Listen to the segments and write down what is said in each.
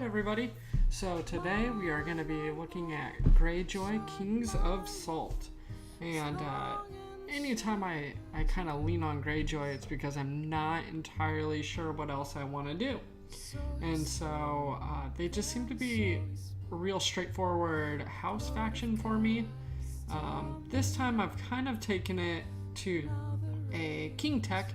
everybody. So today we are going to be looking at Greyjoy, Kings of Salt. And anytime I kind of lean on Greyjoy, it's because I'm not entirely sure what else I want to do. And so they just seem to be a real straightforward house faction for me. This time I've kind of taken it to a king tech.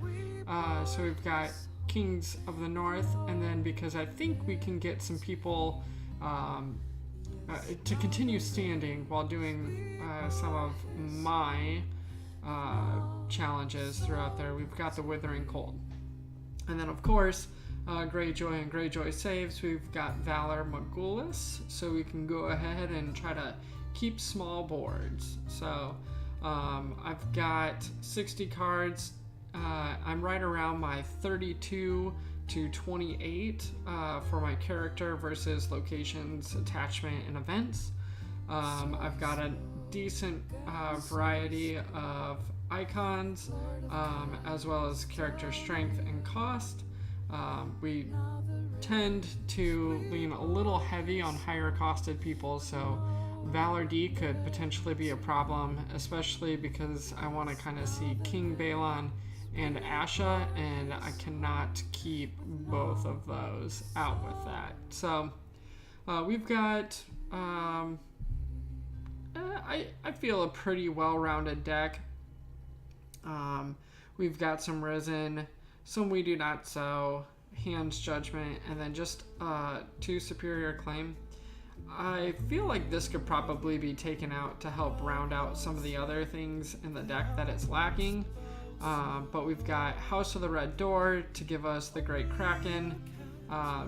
So we've got Kings of the North, and then because I think we can get some people to continue standing while doing some of my challenges throughout there, we've got the Withering Cold. And then of course, Greyjoy and Greyjoy saves, we've got Valor Magulus, so we can go ahead and try to keep small boards. So I've got 60 cards. I'm right around my 32 to 28 for my character versus locations, attachment, and events. I've got a decent variety of icons, as well as character strength and cost. We tend to lean a little heavy on higher costed people, so Valor D could potentially be a problem, especially because I want to kind of see King Balon and Asha, and I cannot keep both of those out with that. So we've got I feel a pretty well-rounded deck. We've got some Risen, some We Do Not So, Hand's Judgment, and then just 2 Superior Claim. I feel like this could probably be taken out to help round out some of the other things in the deck that it's lacking. But we've got House of the Red Door to give us the Great Kraken.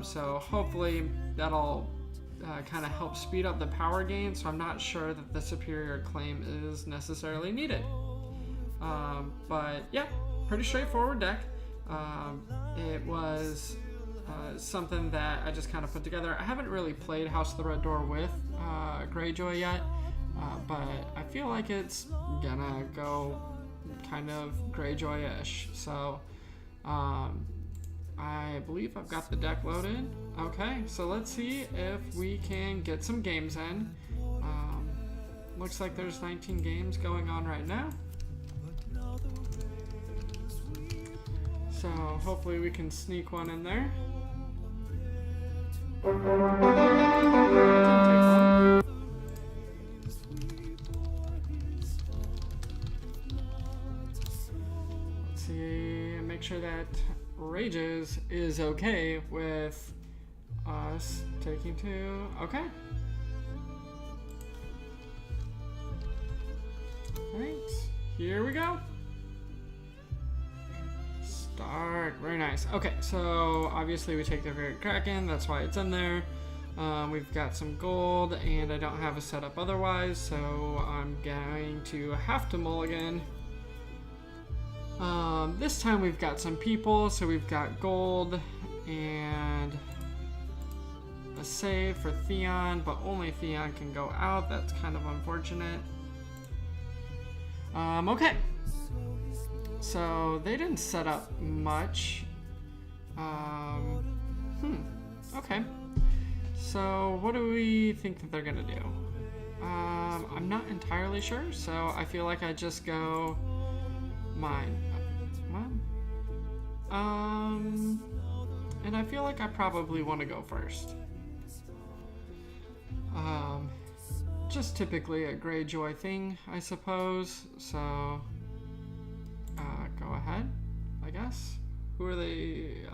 So hopefully that'll kind of help speed up the power gain. So I'm not sure that the Superior Claim is necessarily needed. But yeah, pretty straightforward deck. It was something that I just kind of put together. I haven't really played House of the Red Door with Greyjoy yet, but I feel like it's gonna go kind of Greyjoy-ish. So I believe I've got the deck loaded. Okay, so let's see if we can get some games in. Looks like there's 19 games going on right now. So hopefully we can sneak one in there. Let's see, make sure that Rages is okay with us taking 2. Okay. Thanks. Here we go. Start. Very nice. Okay, so obviously we take the Great Kraken. That's why it's in there. We've got some gold, and I don't have a setup otherwise, so I'm going to have to mulligan. This time we've got some people, so we've got gold and a save for Theon, but only Theon can go out. That's kind of unfortunate. Okay. So they didn't set up much. Okay. So what do we think that they're gonna do? I'm not entirely sure, so I feel like I just go mine. And I feel like I probably want to go first. Just typically a Greyjoy thing, I suppose. So go ahead, I guess. Who are they?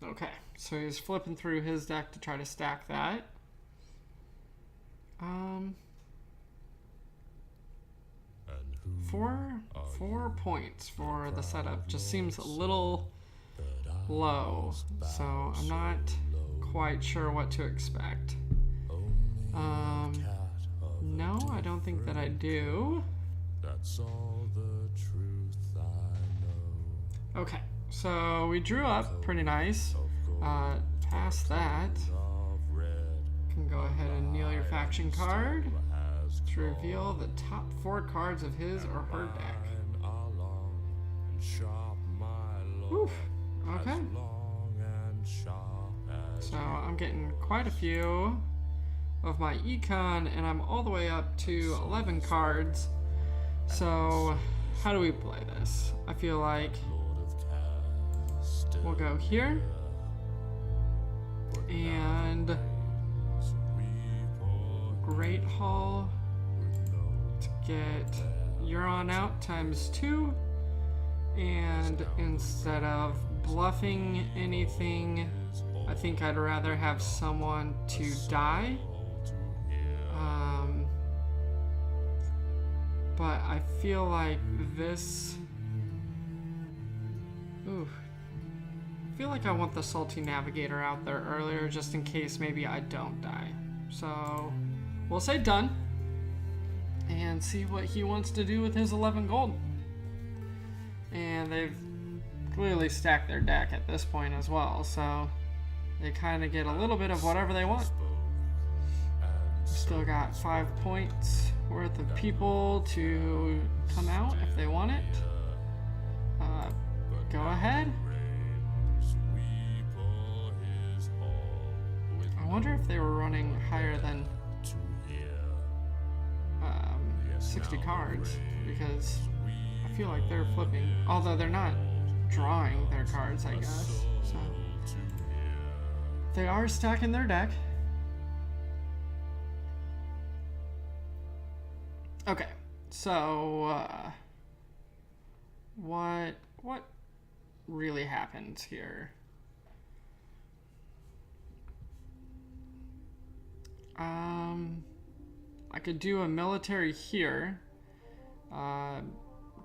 Okay, so he's flipping through his deck to try to stack that. 4 points for the setup just seems a little low, so I'm not quite sure what to expect. No, I don't think that I do. That's all the truth I know. Okay, so we drew up pretty nice. Past that, can go ahead and kneel your faction card to reveal the top 4 cards of his or her deck. Oof. Okay. So I'm getting quite a few of my econ, and I'm all the way up to 11 cards. So how do we play this? I feel like we'll go here and Great Hall to get Euron out ×2, and instead of bluffing anything, I think I'd rather have someone to die. But I feel like this... Ooh. I feel like I want the Salty Navigator out there earlier just in case maybe I don't die. So we'll say done and see what he wants to do with his 11 gold. And they've clearly stacked their deck at this point as well, so they kind of get a little bit of whatever they want. Still got 5 points worth of people to come out if they want it. Go ahead. I wonder if they were running higher than 60 cards, because I feel like they're flipping, although they're not drawing their cards, I guess. So they are stacking their deck. Okay, so what really happens here? I could do a military here,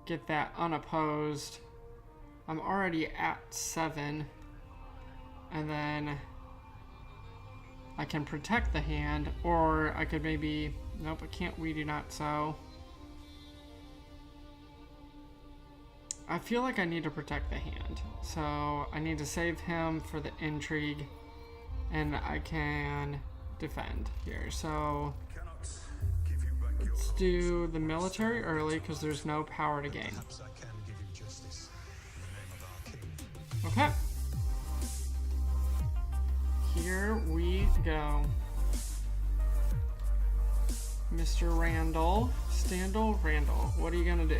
get that unopposed. I'm already at 7, and then I can protect the hand, or I could maybe, nope, I can't, we do not sow. I feel like I need to protect the hand, so I need to save him for the intrigue, and I can defend here. So let's do the military early because there's no power to gain. Okay. Here we go. Mr. Randall. Randall. What are you gonna do?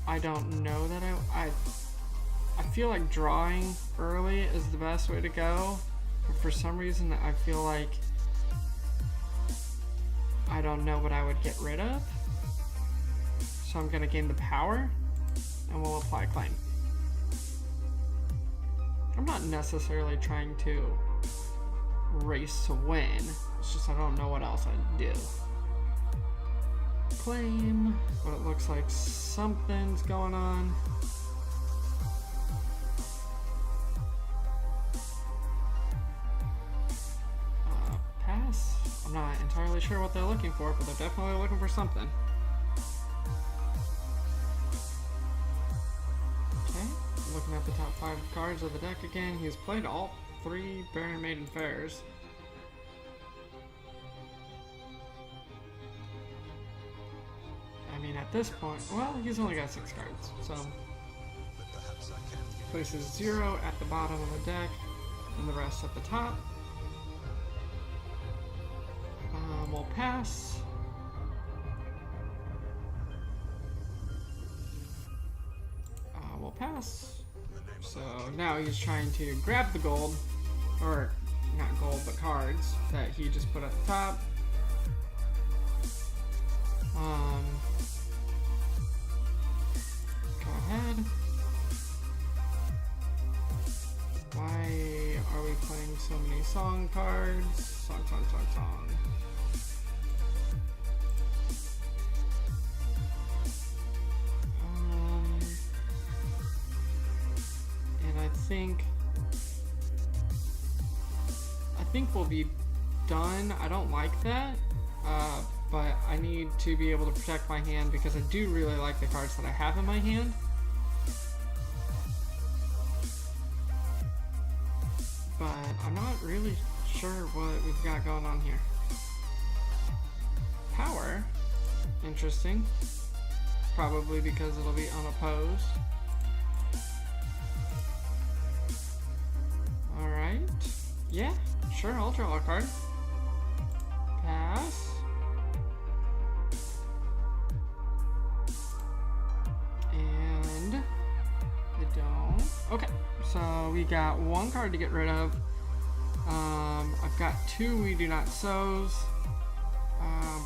I don't know that I feel like drawing early is the best way to go. But for some reason I feel like I don't know what I would get rid of. So I'm gonna gain the power and we'll apply claim. I'm not necessarily trying to race to win. It's just I don't know what else I'd do. Claim, but it looks like something's going on. Pass. I'm not entirely sure what they're looking for, but they're definitely looking for something. Okay, looking at the top 5 cards of the deck again. He's played all 3 Baron Maiden Fairs. I mean, at this point, well, he's only got 6 cards, so places 0 at the bottom of the deck and the rest at the top. We'll pass. We'll pass. So now he's trying to grab the gold, or not gold, but cards that he just put at the top. Go ahead. Why are we playing so many song cards? Song. And I think we'll be done. I don't like that, but I need to be able to protect my hand because I do really like the cards that I have in my hand. But I'm not really sure what we've got going on here. Power. Interesting. Probably because it'll be unopposed. Sure, I'll draw a card. Pass. And I don't. Okay, so we got one card to get rid of. I've got two We Do Not Sows,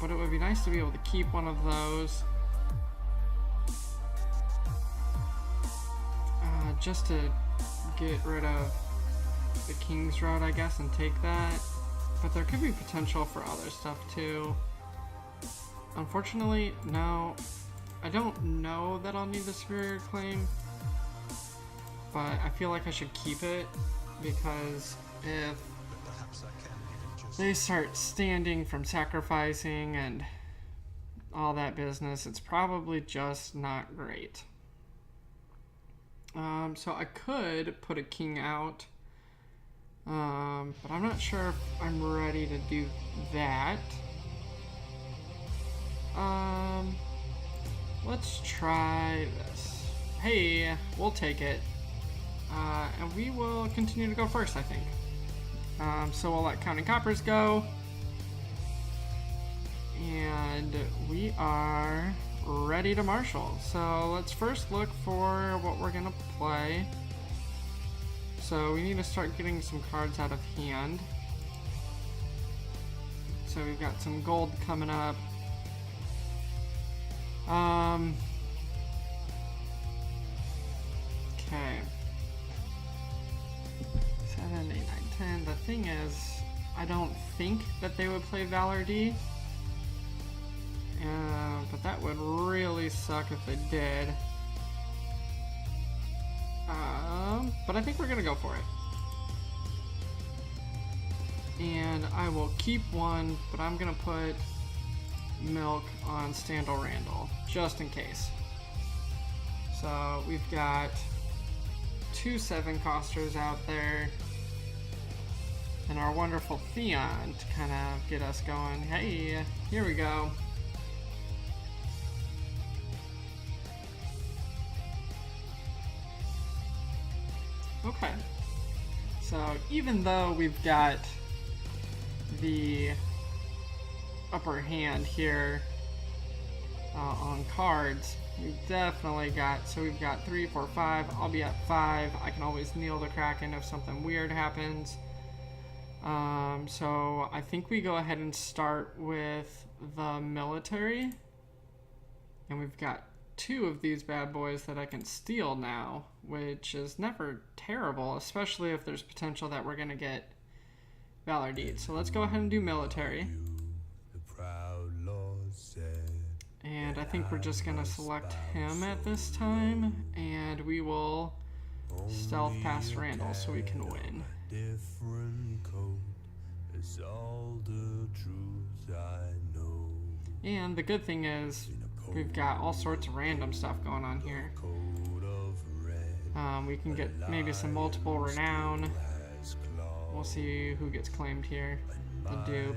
but it would be nice to be able to keep one of those. Just to get rid of the King's Road, I guess, and take that. But there could be potential for other stuff too. Unfortunately, no. I don't know that I'll need the Superior Claim, but I feel like I should keep it, because if they start standing from sacrificing and all that business, it's probably just not great. So I could put a king out, but I'm not sure if I'm ready to do that. Let's try this. Hey, we'll take it. And we will continue to go first, I think. So we'll let Counting Coppers go. And we are ready to marshal. So let's first look for what we're gonna play. So we need to start getting some cards out of hand. So we've got some gold coming up. Okay. 7, 8, 9, 10. The thing is, I don't think that they would play Valor D. But that would really suck if they did. But I think we're gonna go for it. And I will keep one, but I'm gonna put Milk on Standal Randall, just in case. So we've got 2 7-costers out there, and our wonderful Theon to kind of get us going. Hey, here we go. Okay, so even though we've got the upper hand here on cards, we've definitely got, so we've got 3, 4, 5. I'll be at 5. I can always kneel the Kraken if something weird happens. So I think we go ahead and start with the military, and we've got 2 of these bad boys that I can steal now, which is never terrible, especially if there's potential that we're gonna get Valor Deeds. So let's go ahead and do military. And I think we're just gonna select him at this time, and we will stealth past Randall so we can win. And the good thing is we've got all sorts of random stuff going on here. We can get maybe some multiple renown. We'll see who gets claimed here. The dupe.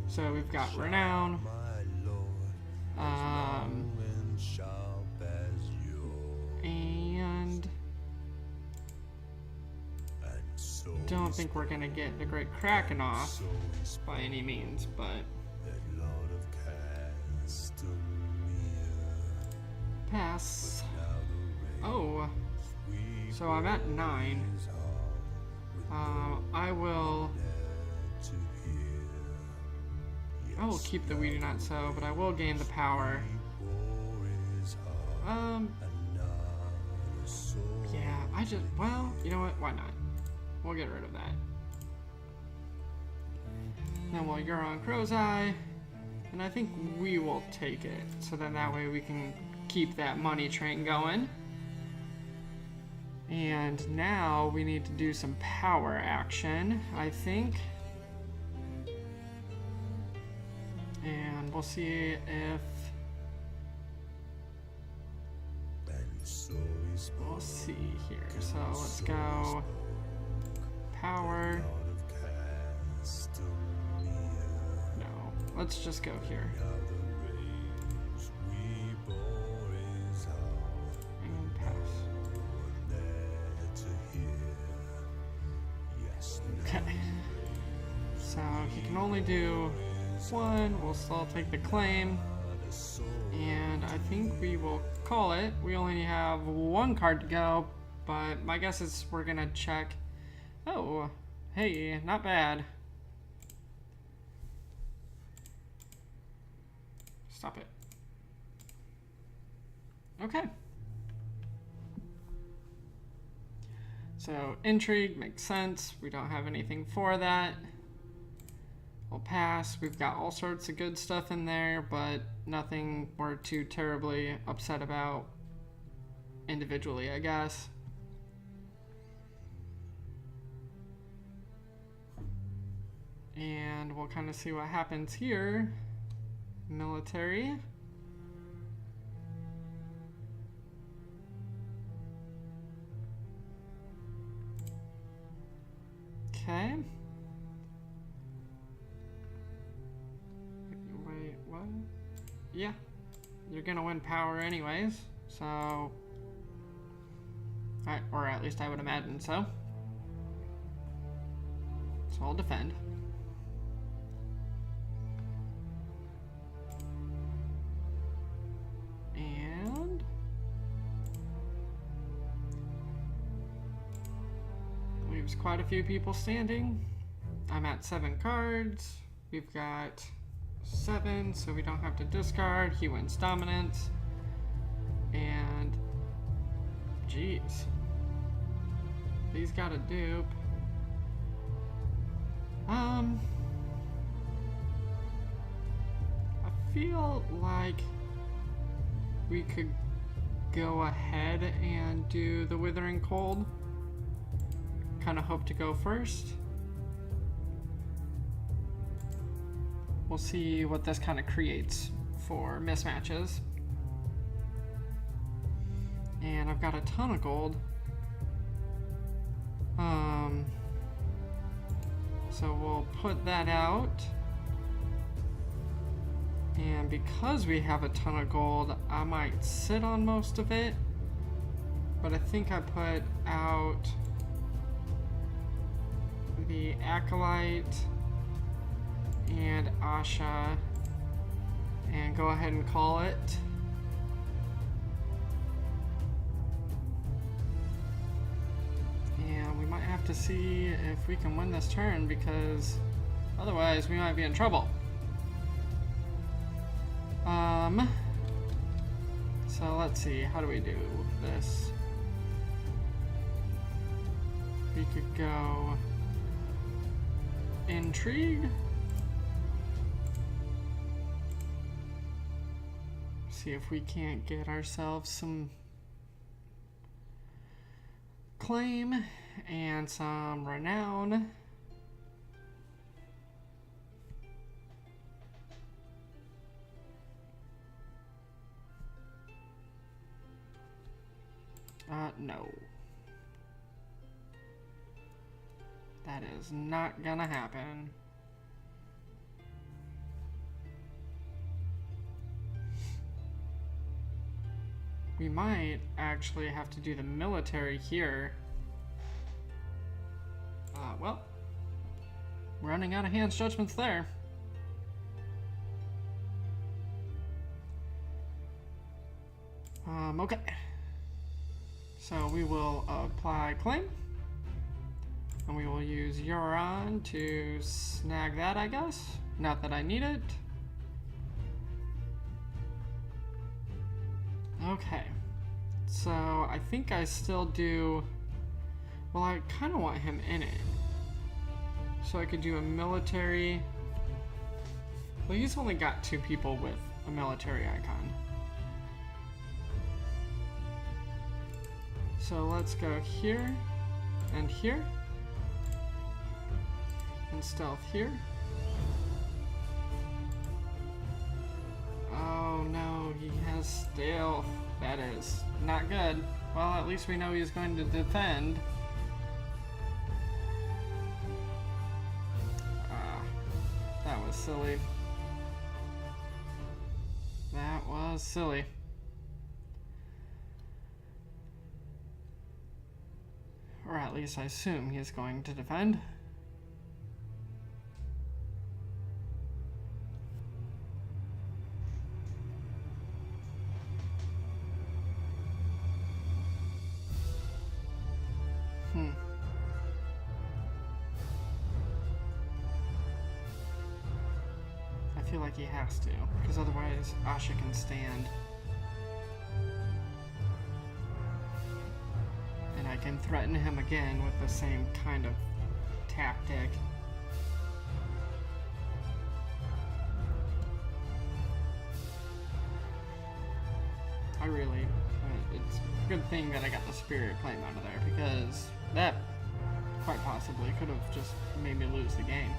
So we've got renown. And don't think we're gonna get the Great Kraken off by any means, but pass. Oh, so I'm at 9. I will keep the We Do Not Sow, but I will gain the power. Yeah, well, you know what? Why not? We'll get rid of that. Then we'll Euron Crow's Eye, and I think we will take it. So then that way we can keep that money train going. And now we need to do some power action, I think. And we'll see if... We'll see here. So let's go power. No, let's just go here. And pass. Okay. can only do one. We'll still take the claim. And I think we will call it. We only have one card to go, but my guess is we're gonna check. Oh, hey, not bad. Stop it. Okay. So, intrigue makes sense. We don't have anything for that. We'll pass. We've got all sorts of good stuff in there, but nothing we're too terribly upset about individually, I guess. And we'll kind of see what happens here. Military. Okay. Wait, what? Yeah. You're gonna win power anyways, so... or at least I would imagine so. So I'll defend. And... leaves quite a few people standing. I'm at 7 cards. We've got 7, so we don't have to discard. He wins dominance. And... jeez. He's got a dupe. I feel like we could go ahead and do the Withering Cold. Kind of hope to go first. We'll see what this kind of creates for mismatches. And I've got a ton of gold. So we'll put that out. And because we have a ton of gold, I might sit on most of it. But I think I put out the Acolyte and Asha and go ahead and call it. And we might have to see if we can win this turn, because otherwise we might be in trouble. So let's see, how do we do this? We could go intrigue. See if we can't get ourselves some claim and some renown. No. That is not gonna happen. We might actually have to do the military here. Well, running out of hands judgments there. Okay. So we will apply claim. And we will use Euron to snag that, I guess. Not that I need it. Okay. So I think I still do... well, I kind of want him in it. So I could do a military... well, he's only got 2 people with a military icon. So let's go here and here. And stealth here. Oh no, he has stealth. That is not good. Well, at least we know he's going to defend. That was silly. That was silly. Or at least I assume he's going to defend. I feel like he has to, because otherwise Asha can stand. And I can threaten him again with the same kind of tactic. It's a good thing that I got the spirit claim out of there, because that quite possibly could have just made me lose the game.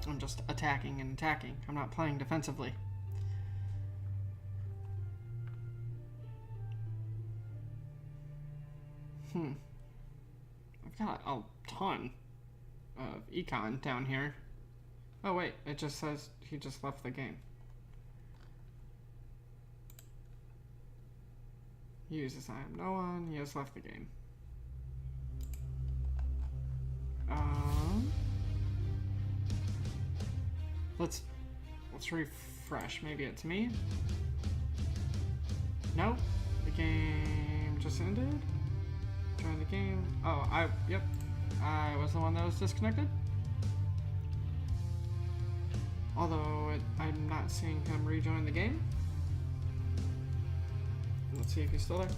I'm just attacking and attacking. I'm not playing defensively. I've got a ton of econ down here. Oh wait, it just says he just left the game. Uses I am no one. He has left the game. Let's refresh. Maybe it's me. No, the game just ended. Join the game. Oh, yep. I was the one that was disconnected. Although I'm not seeing him rejoin the game. Let's see if he's still there.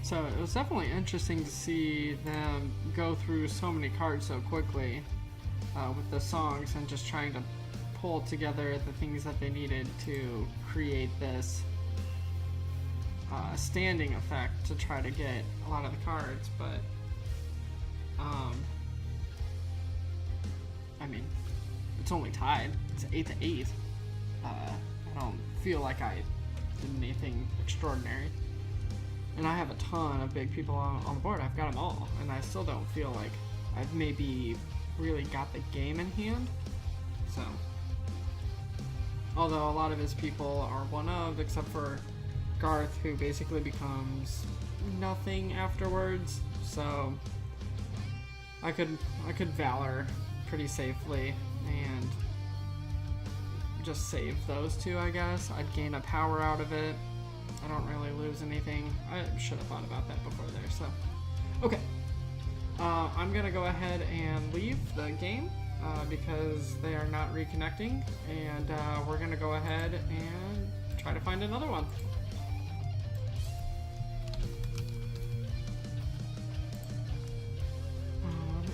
So it was definitely interesting to see them go through so many cards so quickly with the songs and just trying to pull together the things that they needed to create this standing effect to try to get a lot of the cards, but I mean, it's only tied. It's 8-8. I don't feel like I did anything extraordinary. And I have a ton of big people on the board. I've got them all, and I still don't feel like I've maybe really got the game in hand. So, although a lot of his people are one-of, except for Garth, who basically becomes nothing afterwards. So, I could Valor pretty safely and just save those two, I guess. I'd gain a power out of it. I don't really lose anything. I should have thought about that before there, so. Okay. I'm gonna go ahead and leave the game because they are not reconnecting, and we're gonna go ahead and try to find another one.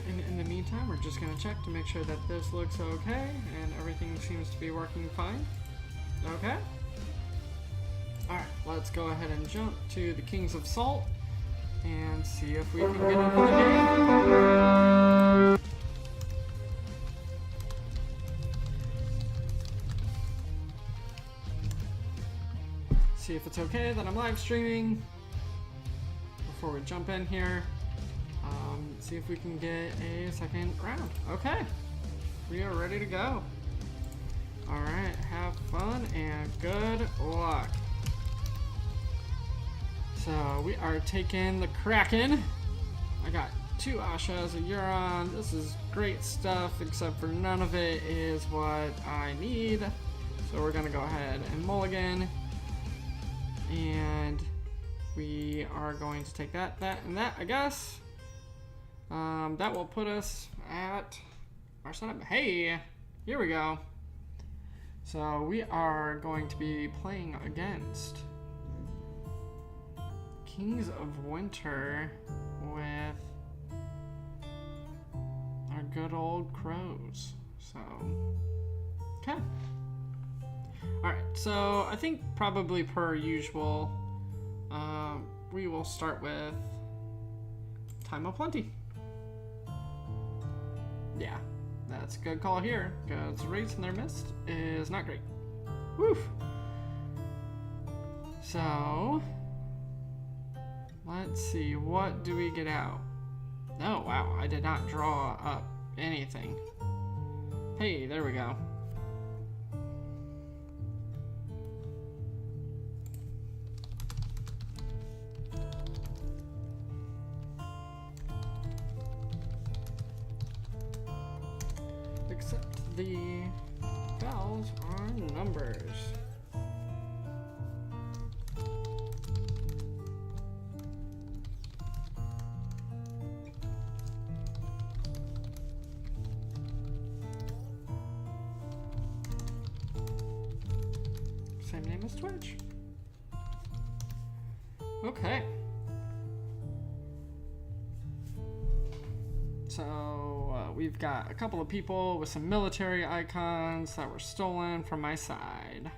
And in the meantime, we're just gonna check to make sure that this looks okay and everything seems to be working fine. Okay. Alright, let's go ahead and jump to the Kings of Salt and see if we can get into the game. See if it's okay that I'm live streaming before we jump in here. See if we can get a second round. Okay, we are ready to go. Alright, have fun and good luck. So we are taking the Kraken. I got 2 Ashas, a Euron. This is great stuff, except for none of it is what I need. So we're gonna go ahead and mulligan. And we are going to take that, and that, I guess. That will put us at our setup. Hey, here we go. So we are going to be playing against Kings of Winter with our good old crows. So, okay. Alright, so I think probably per usual, we will start with Time of Plenty. Yeah, that's a good call here, because Race in their Mist is not great. Woof! So, let's see, what do we get out? Oh, wow, I did not draw up anything. Hey, there we go. the bells are numbers. Same name as Twitch. Okay. So we've got a couple of people with some military icons that were stolen from my side.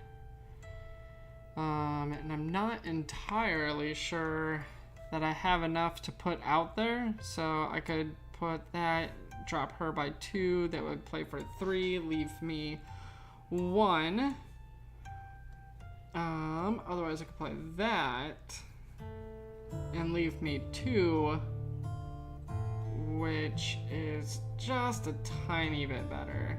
And I'm not entirely sure that I have enough to put out there. So I could put that, drop her by 2. That would play for 3, leave me 1. Otherwise I could play that and leave me 2, which is just a tiny bit better.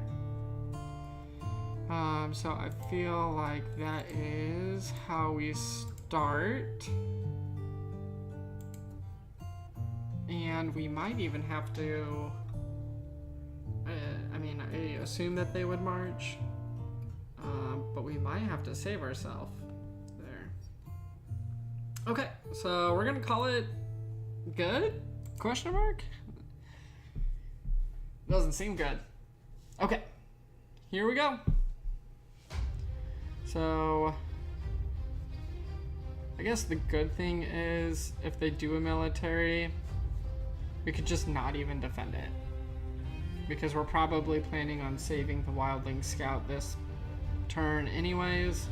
So I feel like that is how we start. And we might even have to, I assume that they would march. But we might have to save ourselves there. Okay, so we're gonna call it good? Question mark? Doesn't seem good. Okay, here we go. So, I guess the good thing is if they do a military, we could just not even defend it. Because we're probably planning on saving the Wildling Scout this turn anyways.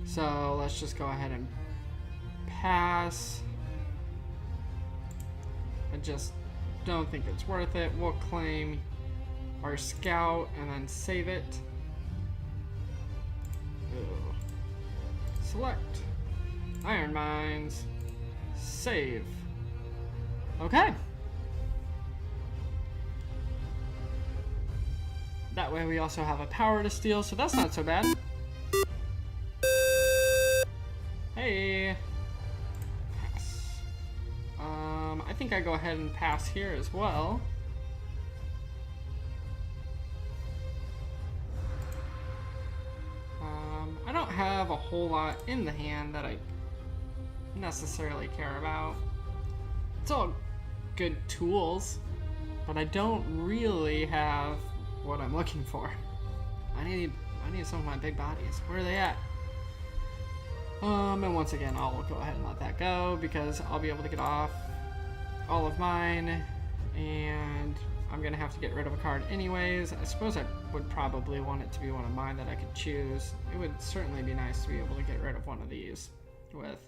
So let's just go ahead and pass. I just don't think it's worth it. We'll claim our scout and then save it. Ooh. Select iron mines, save. Okay. That way we also have a power to steal, so that's not so bad. Hey. Pass. I think I go ahead and pass here as well. I don't have a whole lot in the hand that I necessarily care about. It's all good tools, but I don't really have what I'm looking for. I need some of my big bodies. Where are they at? And once again, I'll go ahead and let that go because I'll be able to get off all of mine, and I'm gonna have to get rid of a card anyways. I suppose I would probably want it to be one of mine that I could choose. It would certainly be nice to be able to get rid of one of these with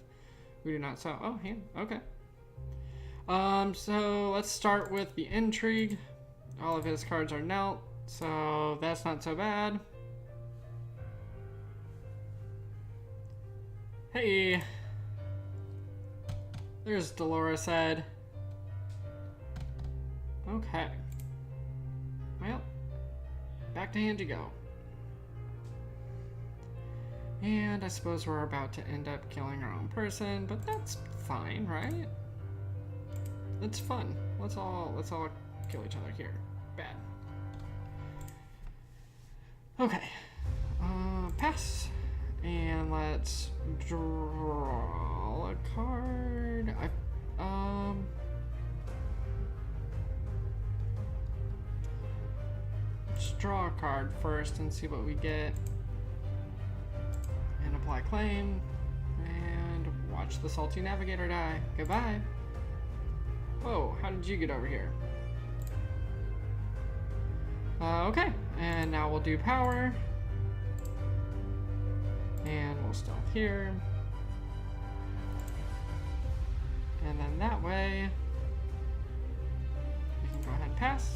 we do not sell. Oh, hand. Okay. So let's start with the intrigue. All of his cards are knelt, so that's not so bad. Hey, there's Dolores Ed. Okay. Well, back to hand you go. And I suppose we're about to end up killing our own person, but that's fine, right? It's fun. Let's all kill each other here. Bad. Okay. Pass. And let's draw a card. Let's draw a card first and see what we get. And apply claim. And watch the salty navigator die. Goodbye. Whoa, how did you get over here? Okay, and now we'll do power. And we'll stealth here. And then that way, we can go ahead and pass.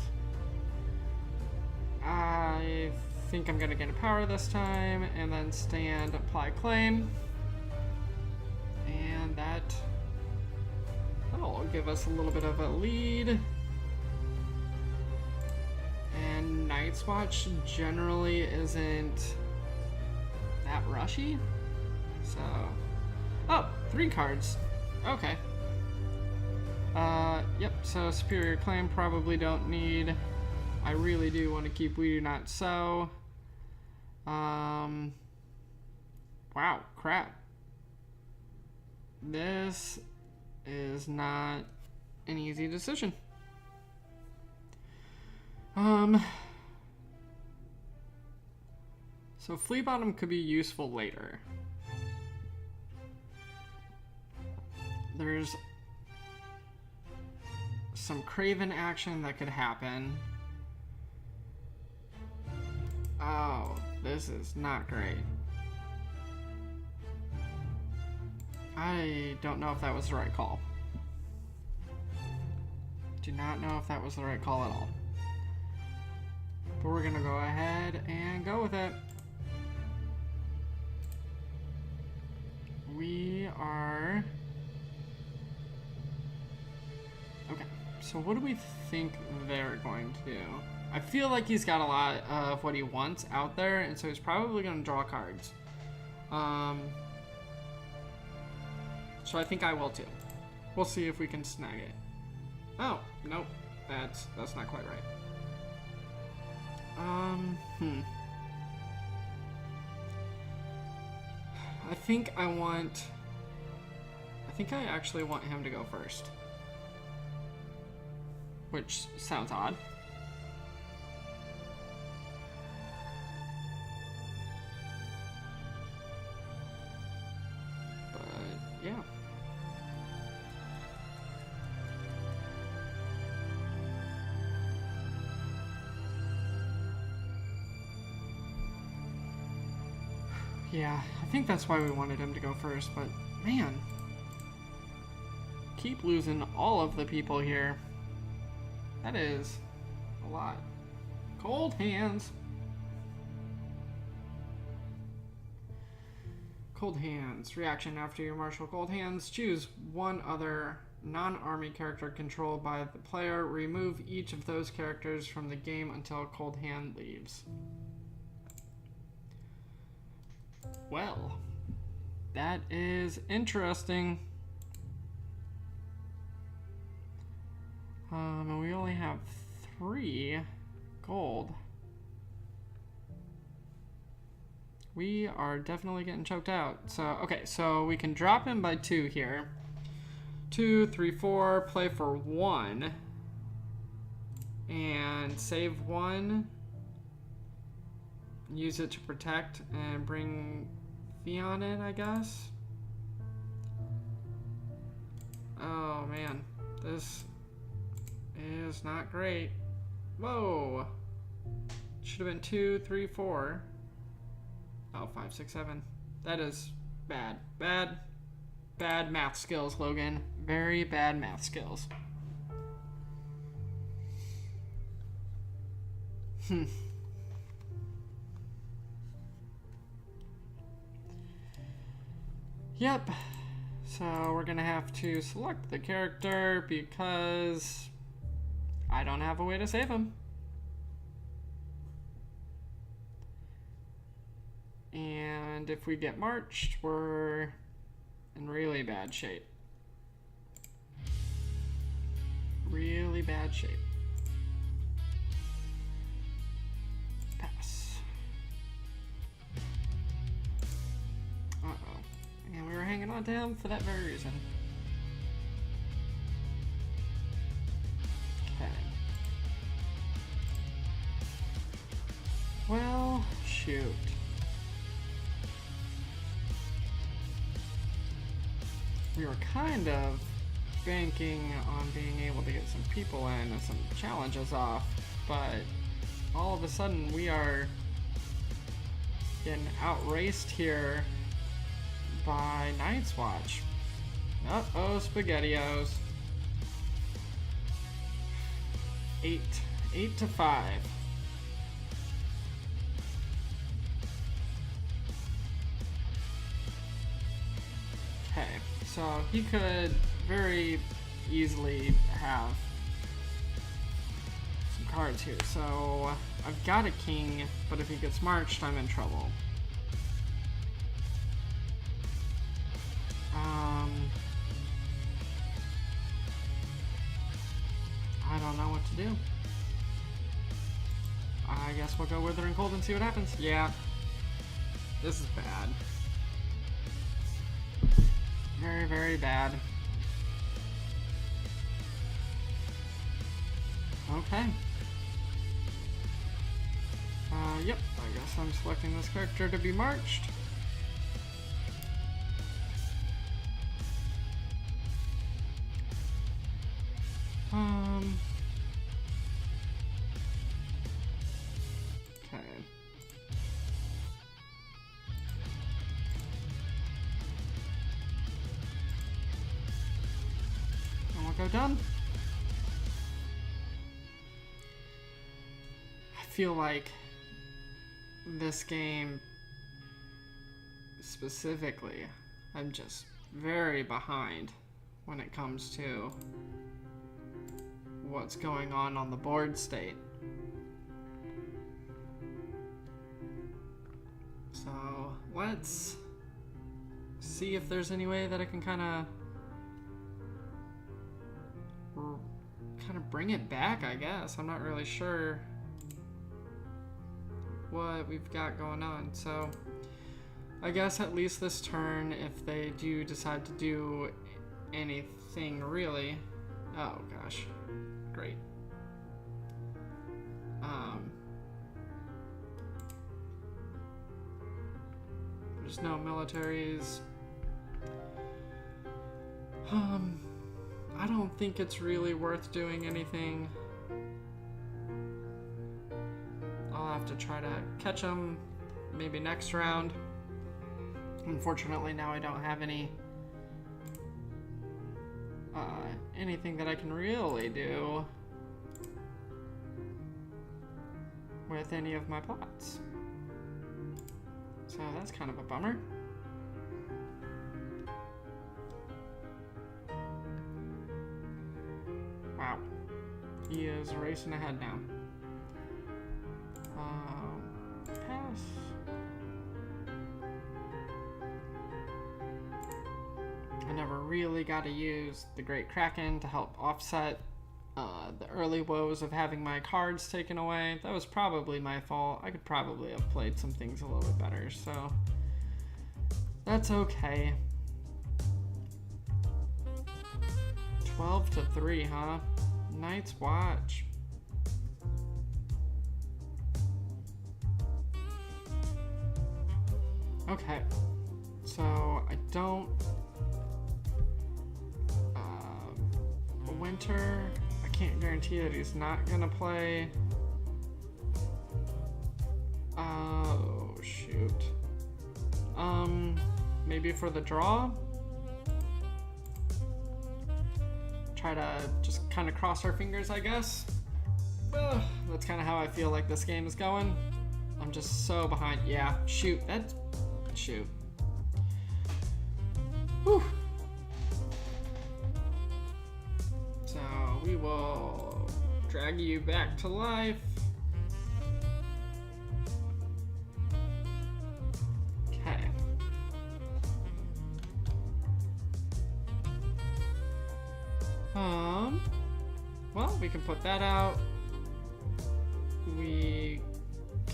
I think I'm gonna get a power this time, and then stand, apply claim. And that'll give us a little bit of a lead. And Night's Watch generally isn't that rushy. So, oh, 3 cards. Okay. Yep, so Superior Claim probably don't need I really do want to keep We Do Not Sow. Wow, crap. This is not an easy decision. So Flea Bottom could be useful later. There's some Craven action that could happen. Oh, this is not great. I don't know if that was the right call. Do not know if that was the right call at all. But we're gonna go ahead and go with it. We are... Okay, so what do we think they're going to do? I feel like he's got a lot of what he wants out there, and so he's probably going to draw cards. So I think I will too. We'll see if we can snag it. Oh, nope. That's not quite right. I think I actually want him to go first. Which sounds odd. But, yeah. Yeah, I think that's why we wanted him to go first, but man, keep losing all of the people here. That is a lot. Cold hands. Cold hands. Reaction after you marshal cold hands. Choose one other non-army character controlled by the player. Remove each of those characters from the game until cold hand leaves. Well, that is interesting. And we only have 3 gold. We are definitely getting choked out. So, okay, so we can drop him by 2 here. 2, 3, 4, play for 1. And save 1. Use it to protect and bring Theon in, I guess. Oh man, this is not great. Whoa! Should have been 2, 3, 4. Oh, 5, 6, 7. That is bad. Bad math skills, Logan. Very bad math skills. Yep. So we're gonna have to select the character because I don't have a way to save him. And if we get marched, we're in really bad shape. Really bad shape. Pass. Uh-oh. And we were hanging on to him for that very reason. Okay. Well, shoot. We were kind of banking on being able to get some people in and some challenges off, but all of a sudden we are getting outraced here by Night's Watch. Uh-oh, SpaghettiOs. 8 to 5. Okay, so he could very easily have some cards here. So I've got a king, but if he gets marched, I'm in trouble. I don't know what to do. I guess we'll go Withering Cold and see what happens. Yeah. This is bad. Very, very bad. Okay. Yep, I guess I'm selecting this character to be marched. Okay. And we'll go done. I feel like this game specifically, I'm just very behind when it comes to what's going on the board state. So let's see if there's any way that I can kind of bring it back, I guess. I'm not really sure what we've got going on. So I guess at least this turn, if they do decide to do anything really. Oh gosh, great. There's no militaries. I don't think it's really worth doing anything. I'll have to try to catch them maybe next round. Unfortunately, now I don't have anything that I can really do with any of my plots. So that's kind of a bummer. Wow. He is racing ahead now. Pass. I never really got to use the Great Kraken to help offset the early woes of having my cards taken away. That was probably my fault. I could probably have played some things a little bit better, so that's okay. 12-3, huh? Night's Watch. Okay, so I don't... Winter, I can't guarantee that he's not gonna play. Oh, shoot. Maybe for the draw? Try to just kind of cross our fingers, I guess. Ugh, that's kind of how I feel like this game is going. I'm just so behind. Yeah, shoot. Shoot. Whew. So we will drag you back to life. Okay. Well, we can put that out. We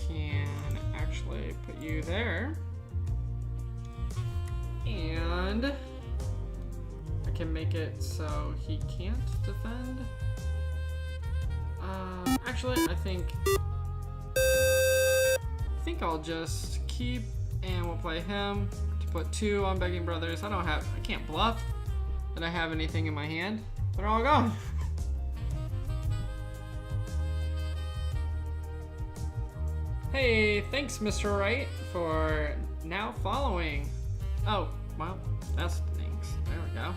can actually put you there. And I can make it so he can't defend. Actually, I think I'll just keep, and we'll play him to put 2 on Begging Brothers. I can't bluff that I have anything in my hand. They're all gone. Hey, thanks, Mr. Wright, for now following. Oh, well, that's thanks. There we go.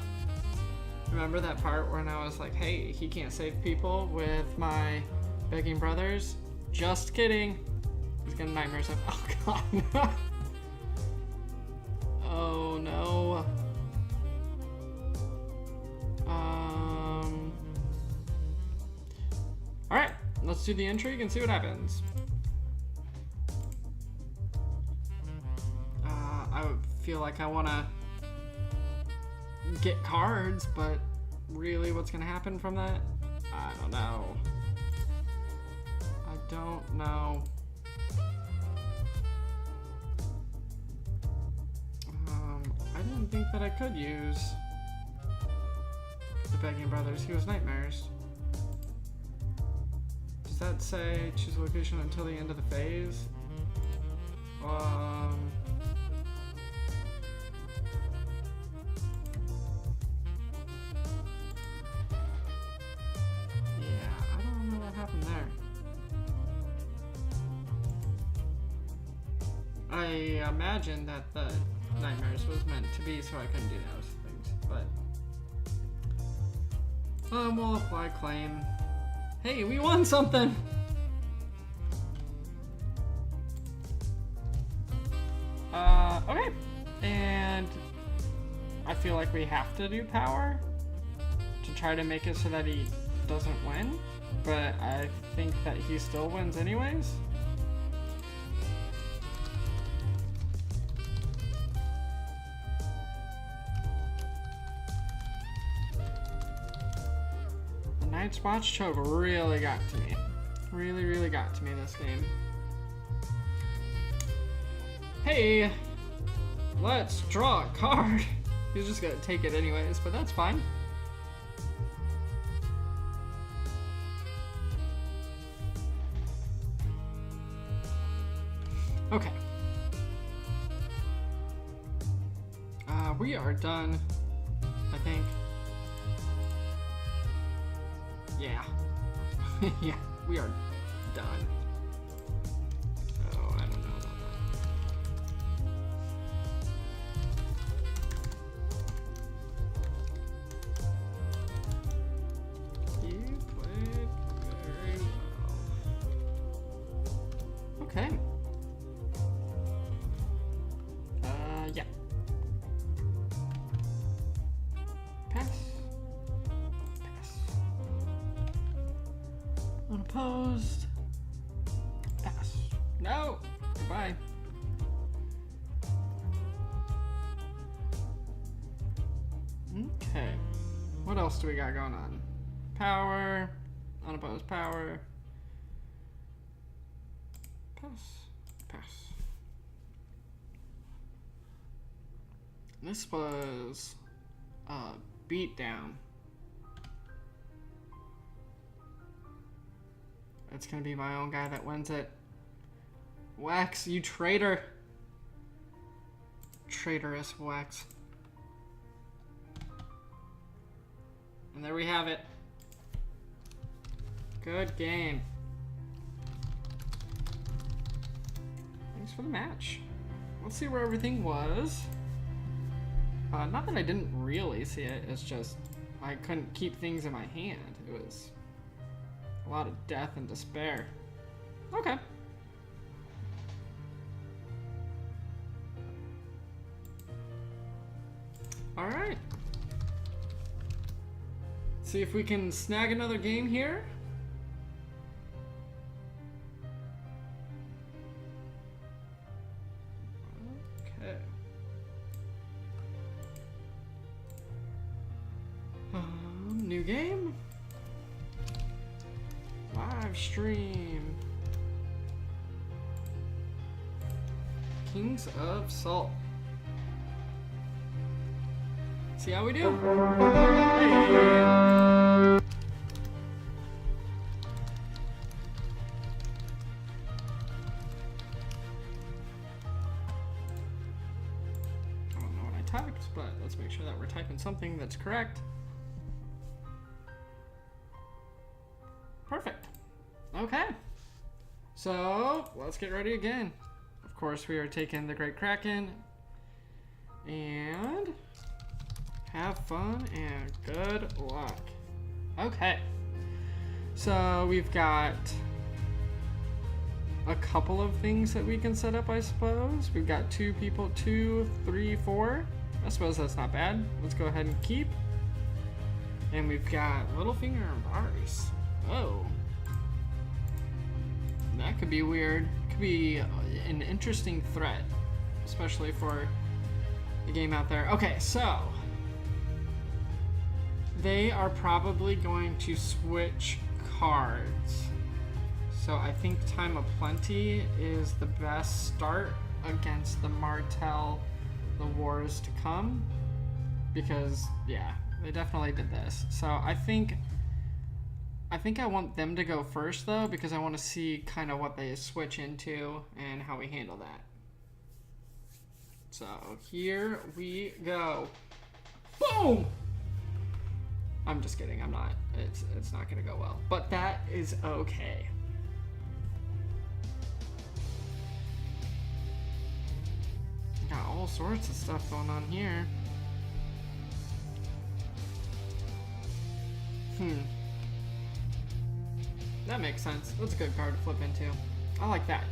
Remember that part when I was like, hey, he can't save people with my Begging Brothers? Just kidding. He's gonna nightmares of. Oh, God. Oh, no. Alright, let's do the intrigue and see what happens. I would feel like I want to get cards, but really what's going to happen from that? I don't know. I don't know. I didn't think that I could use the Begging Brothers. He was Nightmares. Does that say choose a location until the end of the phase? Yeah, I don't know what happened there. I imagine that the Nightmares was meant to be, so I couldn't do those things, but we'll apply claim. Hey, we won something! Okay. And I feel like we have to do power to try to make it so that he doesn't win, but I think that he still wins anyways. The Night's Watch choke really got to me. Really got to me this game. Hey, let's draw a card. He's just gonna take it anyways, but that's fine. Okay. We are done, I think. Yeah. Yeah, we are done. Oh, I don't know about that. You played very well. Okay. Yeah. Pass. Pass. Unopposed. Pass. No! Goodbye. Okay. What else do we got going on? Power. Unopposed power. Pass. Pass. This was a beatdown. It's gonna be my own guy that wins it. Wax, you traitor. Traitorous Wax. And there we have it. Good game. Thanks for the match. Let's see where everything was. Not that I didn't really see it, it's just I couldn't keep things in my hand. It was a lot of death and despair. Okay. Alright. See if we can snag another game here. Okay. New game. Live stream. Kings of Salt. See how we do? Hey. I don't know what I typed, but let's make sure that we're typing something that's correct. Perfect. Okay. So, let's get ready again. Of course, we are taking the Great Kraken. And have fun and good luck. Okay. So, we've got a couple of things that we can set up, I suppose. We've got 2 people, 2, 3, 4. I suppose that's not bad. Let's go ahead and keep. And we've got Littlefinger and Varys. Oh. That could be weird. Could be an interesting threat, especially for the game out there. Okay, so they are probably going to switch cards. So I think Time of Plenty is the best start against the Martell, the wars to come. Because, yeah, they definitely did this. So I think I want them to go first, though, because I want to see kind of what they switch into and how we handle that. So here we go. Boom! I'm just kidding. I'm not. It's not going to go well. But that is okay. Got all sorts of stuff going on here. That makes sense. That's a good card to flip into. I like that.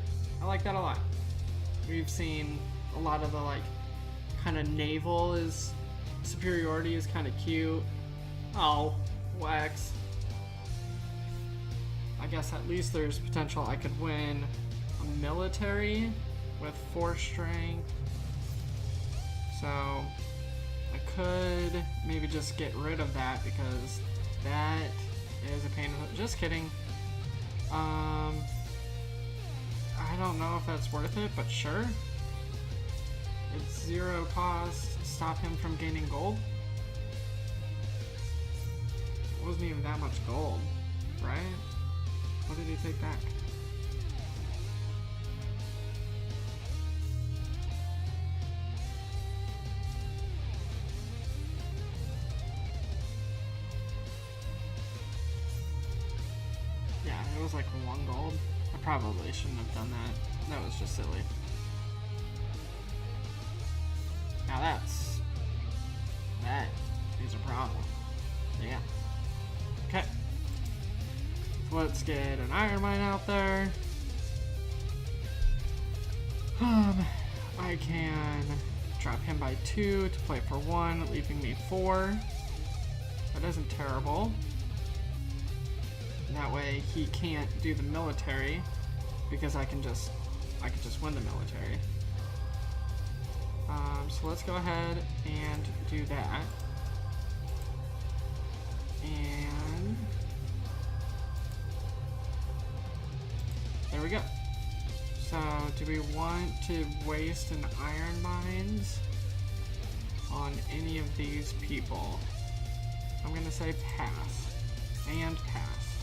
I like that a lot. We've seen a lot of the, like, kind of naval is superiority is kind of cute. Oh, wax. I guess at least there's potential I could win a military with 4 strength. So I could maybe just get rid of that because that is a pain. Just kidding. I don't know if that's worth it, but sure. It's 0 cost. Stop him from gaining gold. It wasn't even that much gold, right? What did he take back? Yeah, it was like 1 gold. I probably shouldn't have done that. That was just silly. Now that is a problem. Yeah. Okay. Let's get an iron mine out there. I can drop him by 2 to play for 1, leaving me 4. That isn't terrible. And that way he can't do the military because I can just win the military. So let's go ahead and do that. And there we go. So do we want to waste an iron mines on any of these people? I'm gonna say pass and pass.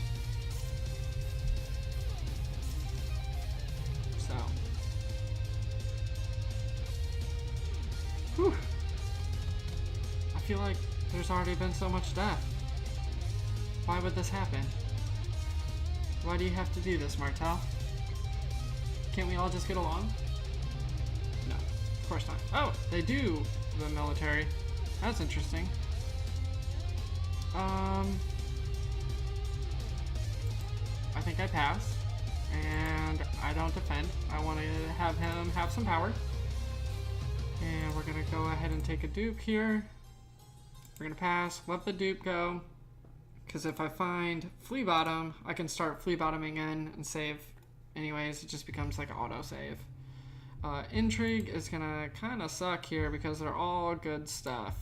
So whew. I feel like there's already been so much death. Why would this happen? Why do you have to do this, Martell? Can't we all just get along? No, of course not. Oh, they do the military. That's interesting. I think I pass. And I don't defend. I want to have him have some power. And we're going to go ahead and take a dupe here. We're going to pass. Let the dupe go. Because if I find flea bottom, I can start flea bottoming in and save. Anyways, it just becomes like an auto save. Intrigue is going to kind of suck here because they're all good stuff.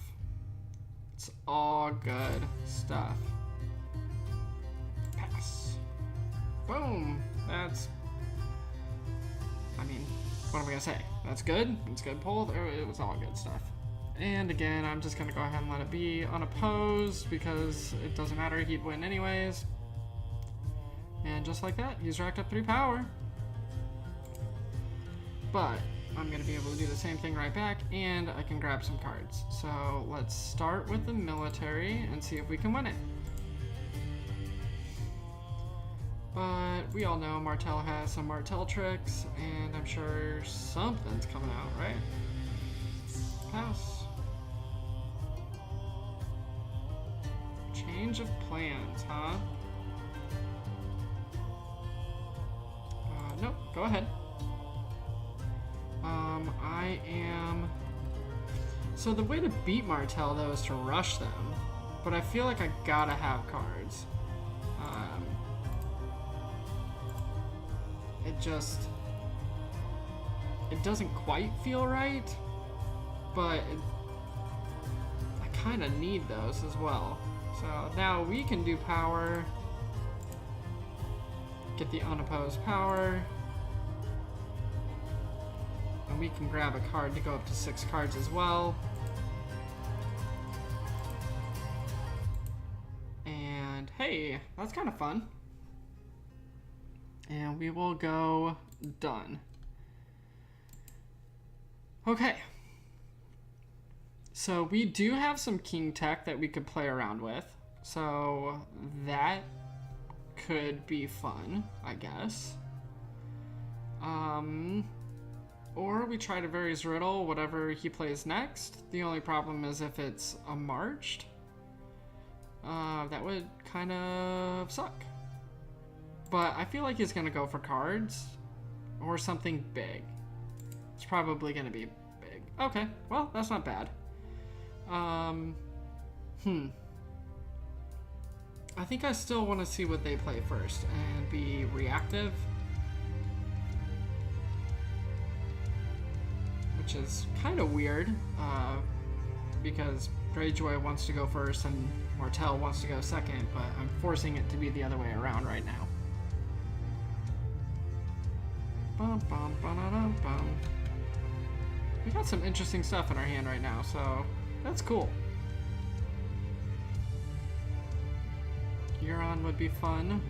It's all good stuff. Pass. Boom. That's... I mean, what am I going to say? That's good. It's good pull. It was all good stuff. And again, I'm just going to go ahead and let it be unopposed because it doesn't matter. He'd win anyways. And just like that, he's racked up 3 power. But I'm going to be able to do the same thing right back, and I can grab some cards. So let's start with the military and see if we can win it. But we all know Martell has some Martell tricks, and I'm sure something's coming out, right? Pass. Change of plans, huh? Nope, go ahead. I am... So the way to beat Martell, though, is to rush them. But I feel like I gotta have cards. It doesn't quite feel right, but I kind of need those as well. So now we can do power. get the unopposed power. And we can grab a card to go up to 6 cards as well. And hey, that's kind of fun. And we will go done. Okay. So we do have some king tech that we could play around with. So that could be fun, I guess. Or we try to Various Riddle, whatever he plays next. The only problem is if it's a marched. That would kind of suck. But I feel like he's going to go for cards or something big. It's probably going to be big. Okay, well, that's not bad. I think I still want to see what they play first and be reactive. Which is kind of weird, because Greyjoy wants to go first and Martell wants to go second, but I'm forcing it to be the other way around right now. Bum, bum, bum, bum. We got some interesting stuff in our hand right now, so that's cool. Euron would be fun.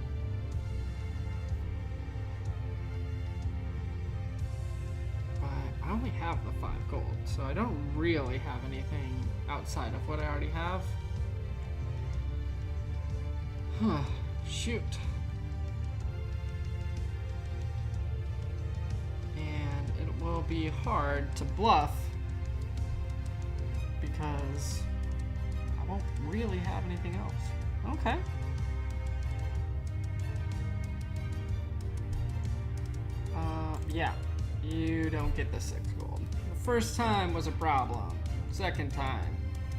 But I only have the 5 gold, so I don't really have anything outside of what I already have. Huh, shoot. And it will be hard to bluff because I won't really have anything else. Okay. Yeah, you don't get the 6 gold. The first time was a problem. Second time,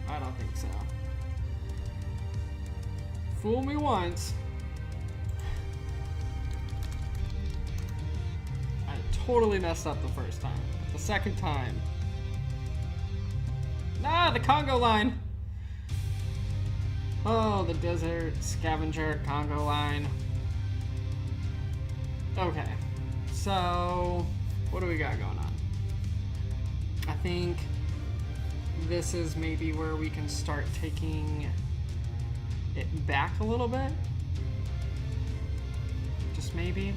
I don't think so. Fool me once. I totally messed up the first time. The second time. Ah, the Congo line! Oh, the desert scavenger Congo line. Okay. So, what do we got going on? I think this is maybe where we can start taking it back a little bit. Just maybe.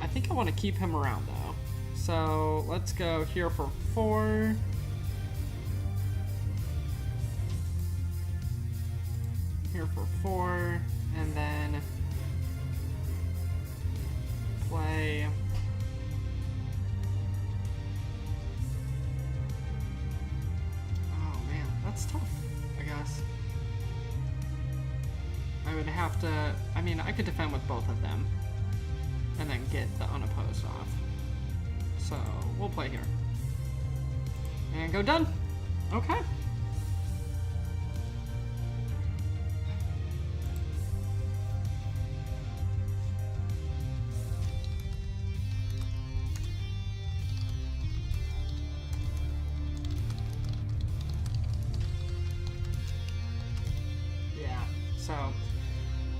I think I want to keep him around though. So, let's go here for 4. Here for 4, and then play oh man, that's tough, I guess. I would have to, I mean, I could defend with both of them and then get the unopposed off. So we'll play here and go done. Okay. So,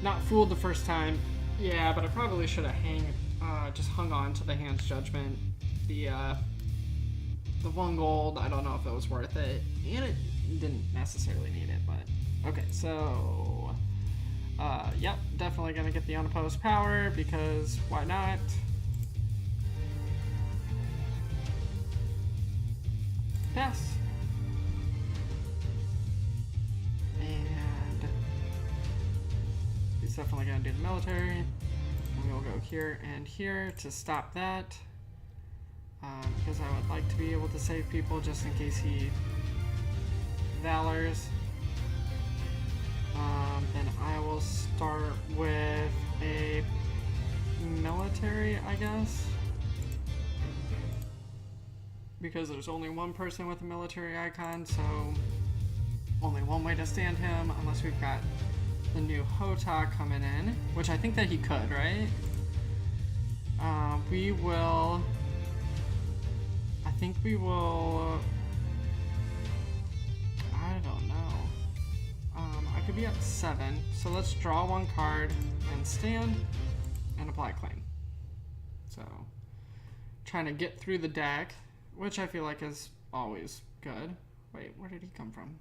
not fooled the first time. Yeah, but I probably should have just hung on to the hand's judgment. The 1 gold, I don't know if it was worth it. And it didn't necessarily need it, but... Okay, so... Yep, definitely gonna get the unopposed power, because why not? Pass. Definitely gonna do the military, and we'll go here and here to stop that, because I would like to be able to save people just in case he valors. Then I will start with a military, I guess, because there's only one person with a military icon, so only one way to stand him, unless we've got the new Hota coming in, which I think that he could, right? We will... I think we will... I don't know. I could be at 7, so let's draw 1 card and stand. and apply claim. So, trying to get through the deck, which I feel like is always good. Wait, where did he come from?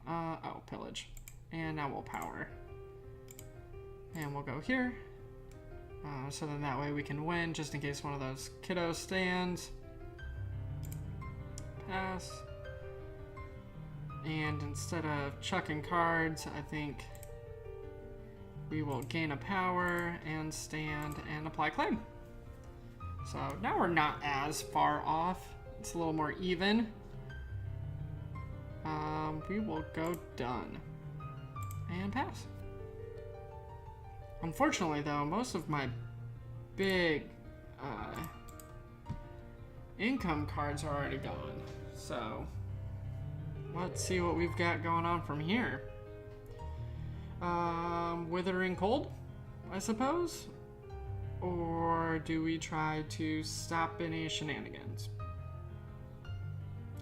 Oh, pillage. And now we'll power. And we'll go here. So then that way we can win, just in case one of those kiddos stands. Pass. And instead of chucking cards, I think we will gain a power and stand and apply claim. So now we're not as far off. It's a little more even. We will go done and pass. Unfortunately though, most of my big income cards are already gone. So let's see what we've got going on from here. Withering Cold, I suppose? Or do we try to stop any shenanigans?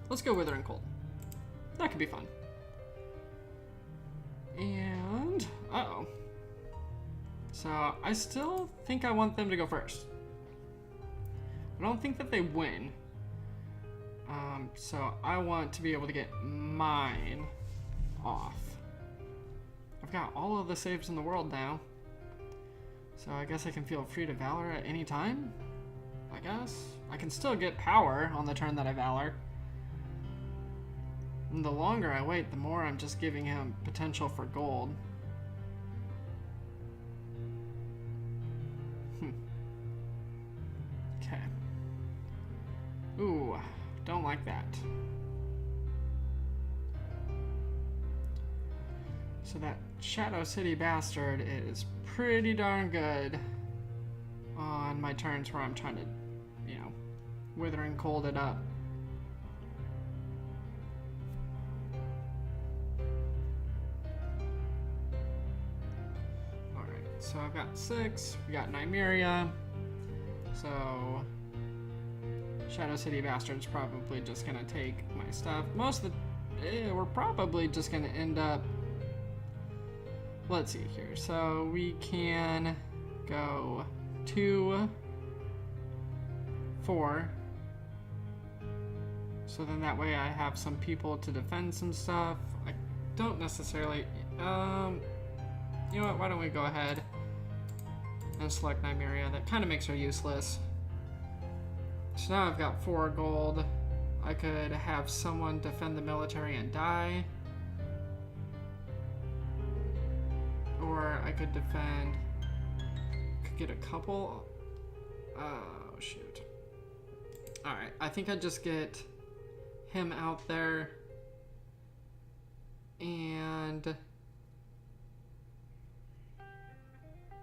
Let's go Withering Cold. That could be fun. And, uh-oh. So, I still think I want them to go first. I don't think that they win. So I want to be able to get mine off. I've got all of the saves in the world now. So I guess I can feel free to Valor at any time? I guess. I can still get power on the turn that I Valor. And the longer I wait, the more I'm just giving him potential for gold. Okay. Ooh, don't like that. So that Shadow City Bastard is pretty darn good on my turns where I'm trying to, you know, Withering Cold it up. Alright, so I've got 6, we got Nymeria, so Shadow City Bastard's probably just gonna take my stuff. Most of the, we're probably just gonna end up, let's see here. So we can go 2, 4. So then that way I have some people to defend some stuff. I don't necessarily, you know what, why don't we go ahead and select Nymeria. That kind of makes her useless. So now I've got 4 gold. I could have someone defend the military and die. Or I could defend, could get a couple. Oh shoot. Alright, I think I'd just get him out there and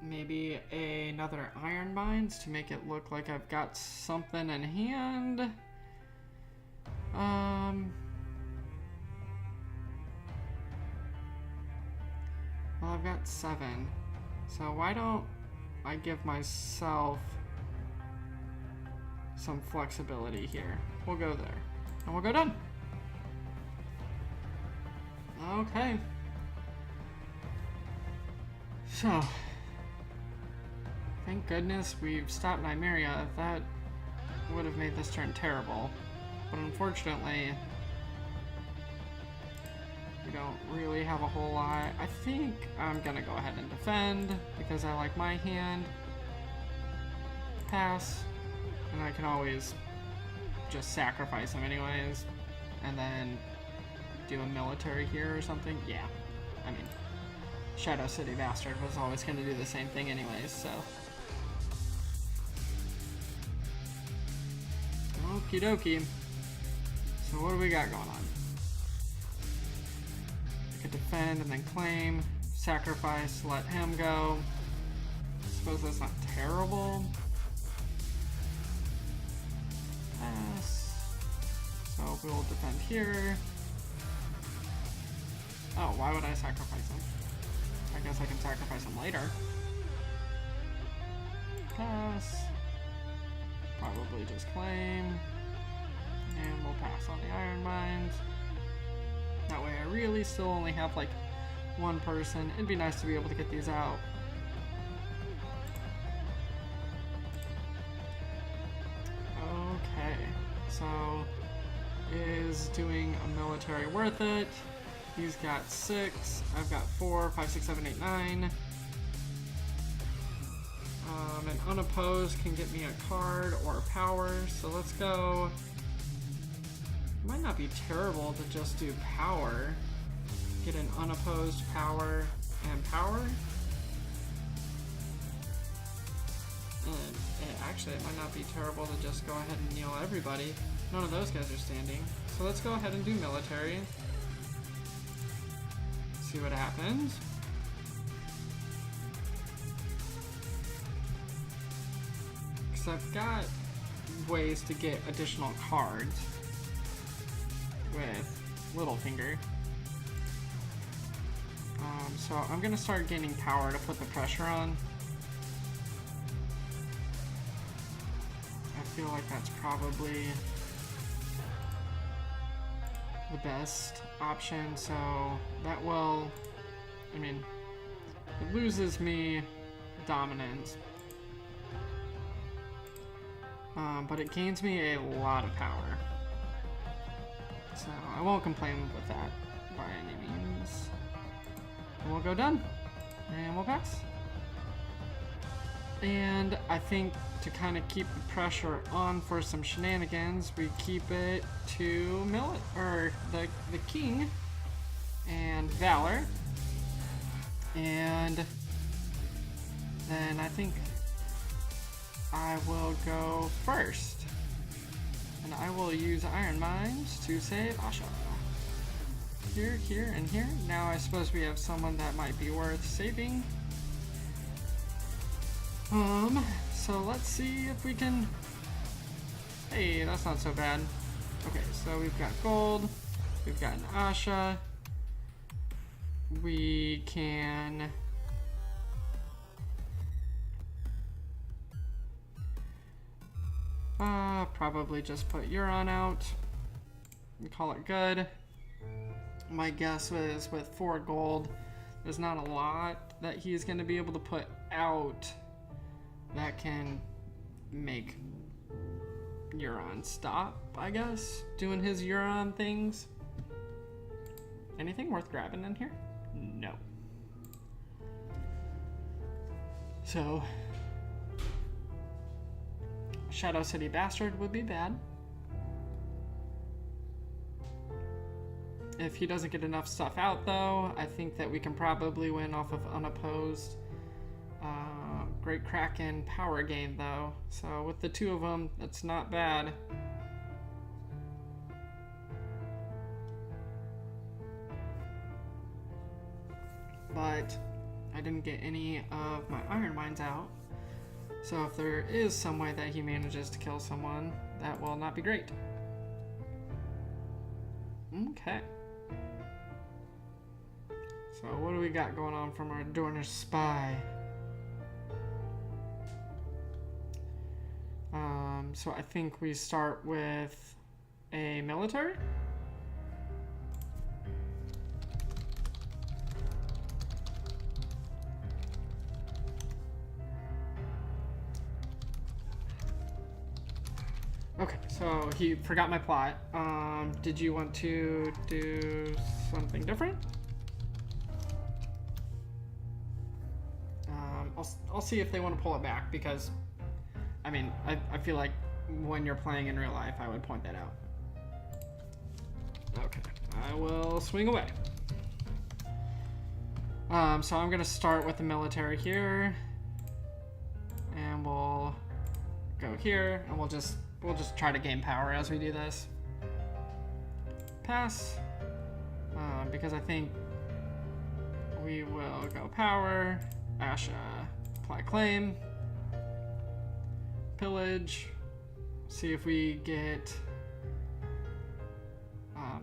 maybe another Iron Mines to make it look like I've got something in hand. Well, I've got 7, so why don't I give myself some flexibility here. We'll go there, and we'll go done. Okay. So, thank goodness we've stopped Nymeria. That would have made this turn terrible, but unfortunately, we don't really have a whole lot. I think I'm gonna go ahead and defend because I like my hand. Pass. And I can always just sacrifice him anyways. And then do a military here or something. Yeah. I mean, Shadow City Bastard was always gonna do the same thing anyways, so. Okie dokie. So what do we got going on? Defend and then claim, sacrifice, let him go. I suppose that's not terrible. Pass. So we'll defend here. Oh, why would I sacrifice him? I guess I can sacrifice him later. Pass. Probably just claim. And we'll pass on the Iron Mines. That way I really still only have like 1 person. It'd be nice to be able to get these out. doing a military worth it? He's got 6. I've got 4, 5, 6, 7, 8, 9. And unopposed can get me a card or power. So let's go. Might not be terrible to just do power. Get an unopposed power and power. And actually, it might not be terrible to just go ahead and kneel everybody. None of those guys are standing. So let's go ahead and do military. See what happens. Because I've got ways to get additional cards with Littlefinger. So I'm going to start gaining power to put the pressure on. I feel like that's probably the best option, so that will, I mean, it loses me dominance, but it gains me a lot of power, so I won't complain with that by any means. And we'll go done, and we'll pass. And I think to kind of keep the pressure on for some shenanigans, we keep it to the king and Valor. And then I think I will go first. And I will use Iron Mines to save Asha. Here, here, and here. Now I suppose we have someone that might be worth saving. So let's see if we can... Hey, that's not so bad. Okay, so we've got gold. We've got an Asha. We can... probably just put Euron out and call it good. My guess is with 4 gold, there's not a lot that he's going to be able to put out that can make Euron stop, I guess, doing his Euron things. Anything worth grabbing in here? No. So, Shadow City Bastard would be bad. If he doesn't get enough stuff out, though, I think that we can probably win off of unopposed. Great Kraken power gain, though. So with the 2 of them, that's not bad. But I didn't get any of my Iron Mines out. So if there is some way that he manages to kill someone, that will not be great. Okay. So what do we got going on from our Dornish spy? So I think we start with a military. Okay, so he forgot my plot. Did you want to do something different? I'll see if they want to pull it back, because I mean, I feel like when you're playing in real life, I would point that out. Okay, I will swing away. So I'm gonna start with the military here, and we'll go here, and we'll just try to gain power as we do this. Pass, because I think we will go power, Asha, apply claim, pillage, see if we get,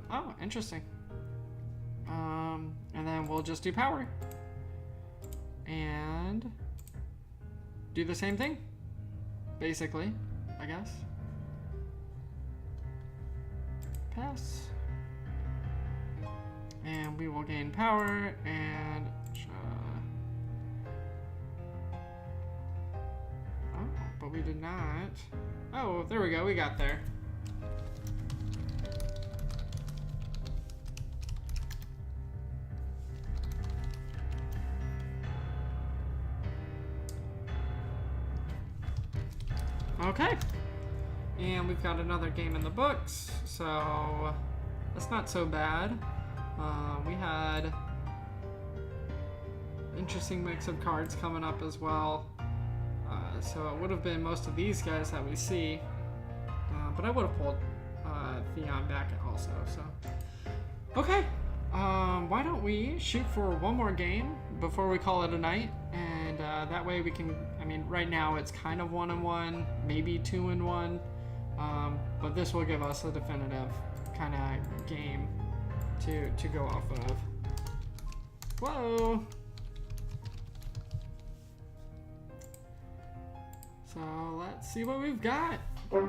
oh, interesting. And then we'll just do power and do the same thing, basically, I guess. Pass. And we will gain power and oh, but we did not. Oh, there we go, we got there. Okay. And we've got another game in the books, so that's not so bad. We had interesting mix of cards coming up as well. So it would have been most of these guys that we see. But I would have pulled Theon back also, so. Okay. Why don't we shoot for one more game before we call it a night? And that way we can, I mean, right now it's kind of 1-1, maybe 2-1. But this will give us a definitive kind of game to go off of. Whoa! So let's see what we've got. Hey.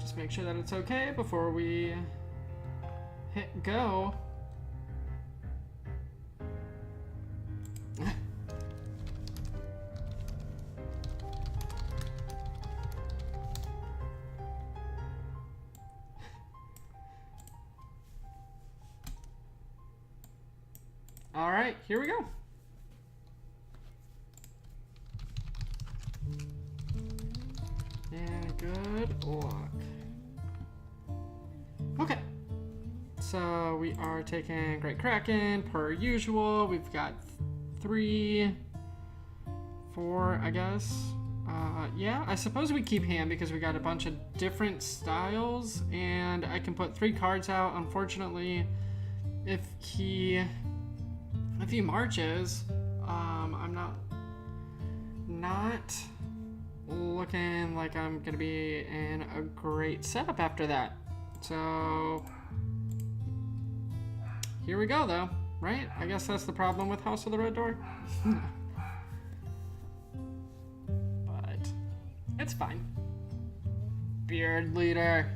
Just make sure that it's okay before we hit go. All right, here we go. And good luck. Okay. So we are taking Great Kraken per usual. We've got 3, 4, I guess. Yeah, I suppose we keep hand because we got a bunch of different styles, and I can put 3 cards out. Unfortunately, if he marches, I'm not looking like I'm gonna be in a great setup after that. So here we go, though, right? I guess that's the problem with House of the Red Door. But it's fine. Beard leader.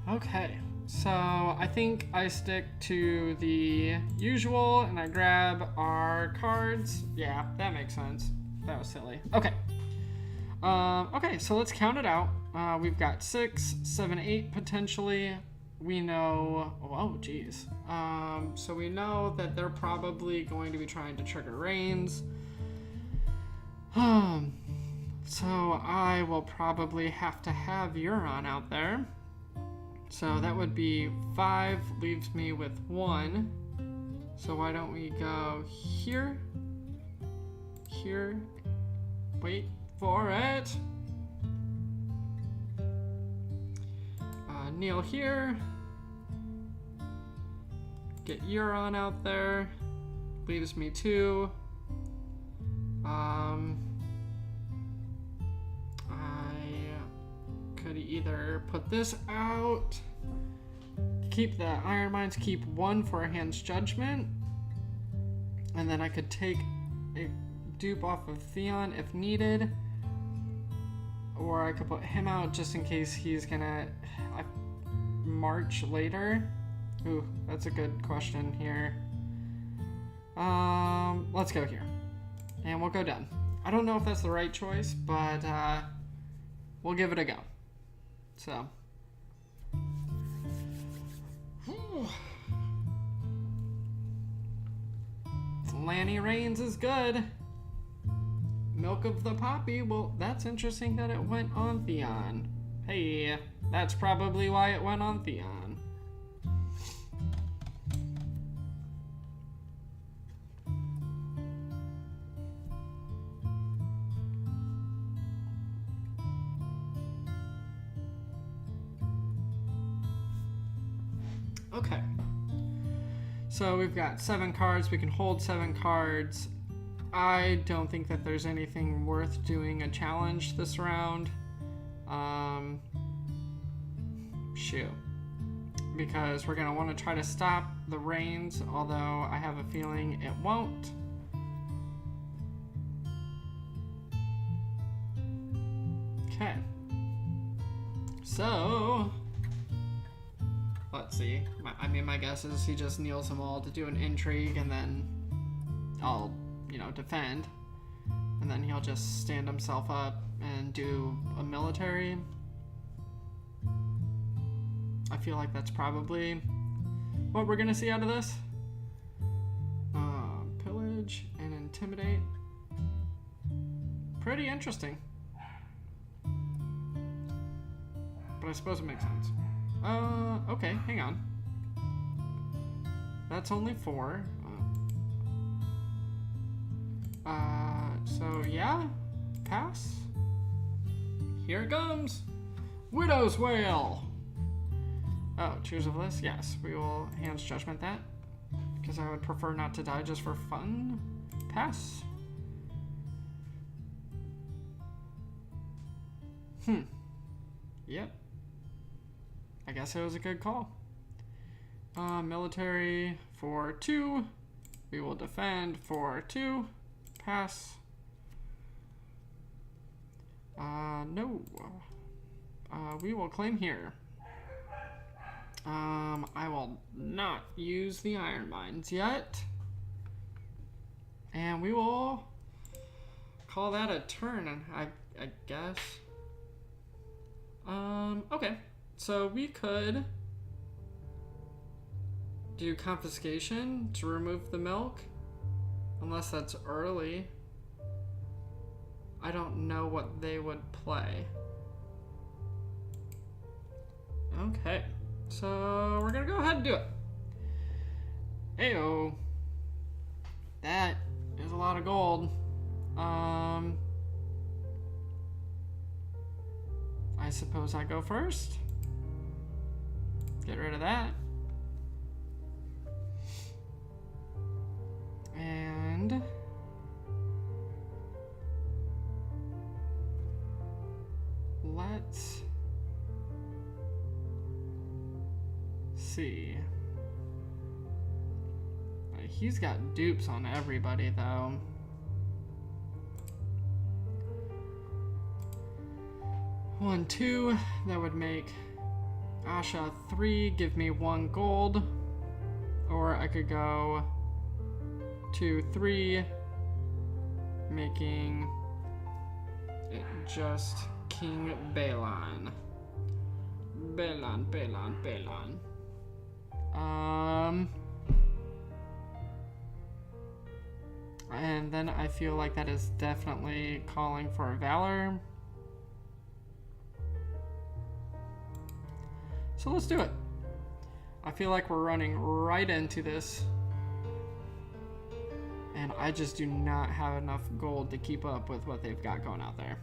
Okay, so I think I stick to the usual and I grab our cards. Yeah, that makes sense. That was silly. Okay. Okay, so let's count it out. We've got 6, 7, 8 potentially. We know, oh geez. So we know that they're probably going to be trying to trigger Reigns. So I will probably have to have Euron out there. So that would be 5, leaves me with 1. So why don't we go here, here, wait for it. Kneel here. Get Euron out there. Leaves me 2. I could either put this out, keep the Iron Mines, keep 1 for a hand's judgment, and then I could take a dupe off of Theon if needed, or I could put him out just in case he's gonna march later. Ooh, that's a good question here. Let's go here, and we'll go down. I don't know if that's the right choice, but we'll give it a go. So, Lanny Reigns is good. Milk of the Poppy. Well, that's interesting that it went on Theon. Hey, that's probably why it went on Theon. Okay. So we've got 7 cards. We can hold 7 cards. I don't think that there's anything worth doing a challenge this round. Shoot. Because we're going to want to try to stop the Reigns, although I have a feeling it won't. Okay. So, let's see. My guess is he just kneels them all to do an intrigue, and then I'll, defend. And then he'll just stand himself up and do a military. I feel like that's probably what we're gonna see out of this. Pillage and intimidate. Pretty interesting. But I suppose it makes sense. Okay, hang on. That's only 4. So yeah, pass. Here it comes. Widow's Wail. Oh, choose of list? Yes, we will Hand's Judgment that. Because I would prefer not to die just for fun. Pass. Yep. I guess it was a good call. Military for 2. We will defend for 2. Pass. No. We will claim here. I will not use the iron mines yet. And we will call that a turn, I guess. Okay. So we could do confiscation to remove the milk. Unless that's early. I don't know what they would play. Okay. So we're gonna go ahead and do it. Heyo. That is a lot of gold. I suppose I go first. Get rid of that. And let's see. He's got dupes on everybody though. One, 2, that would make Asha 3, give me 1 gold. Or I could go 2, 3, making it just King Balon. Balon. And then I feel like that is definitely calling for Valor. So let's do it. I feel like we're running right into this. And I just do not have enough gold to keep up with what they've got going out there.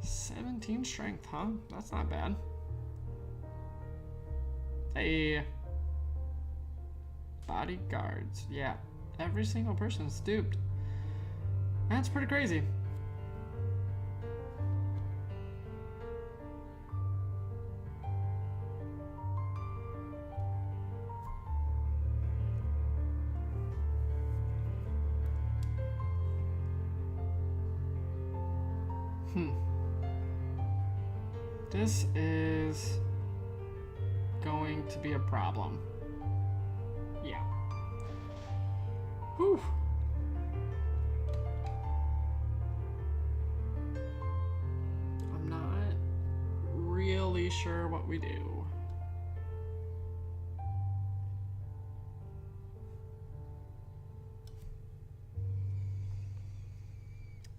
17 strength, huh? That's not bad. Hey. Bodyguards. Yeah. Every single person's duped. That's pretty crazy. This is going to be a problem. Yeah. Whew. I'm not really sure what we do.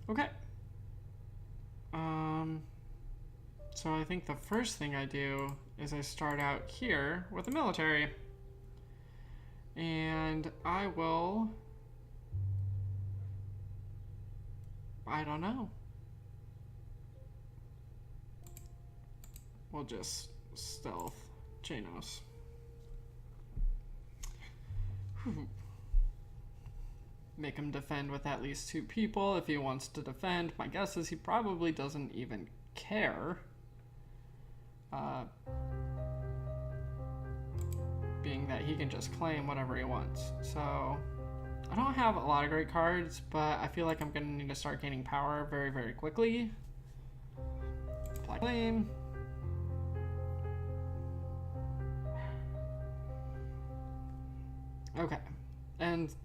Okay. So I think the first thing I do is I start out here with the military. And I will... I don't know. We'll just stealth Janos. Make him defend with at least 2 people if he wants to defend. My guess is he probably doesn't even care. Being that he can just claim whatever he wants. So I don't have a lot of great cards, but I feel like I'm gonna need to start gaining power very, very quickly. Apply claim. Okay. And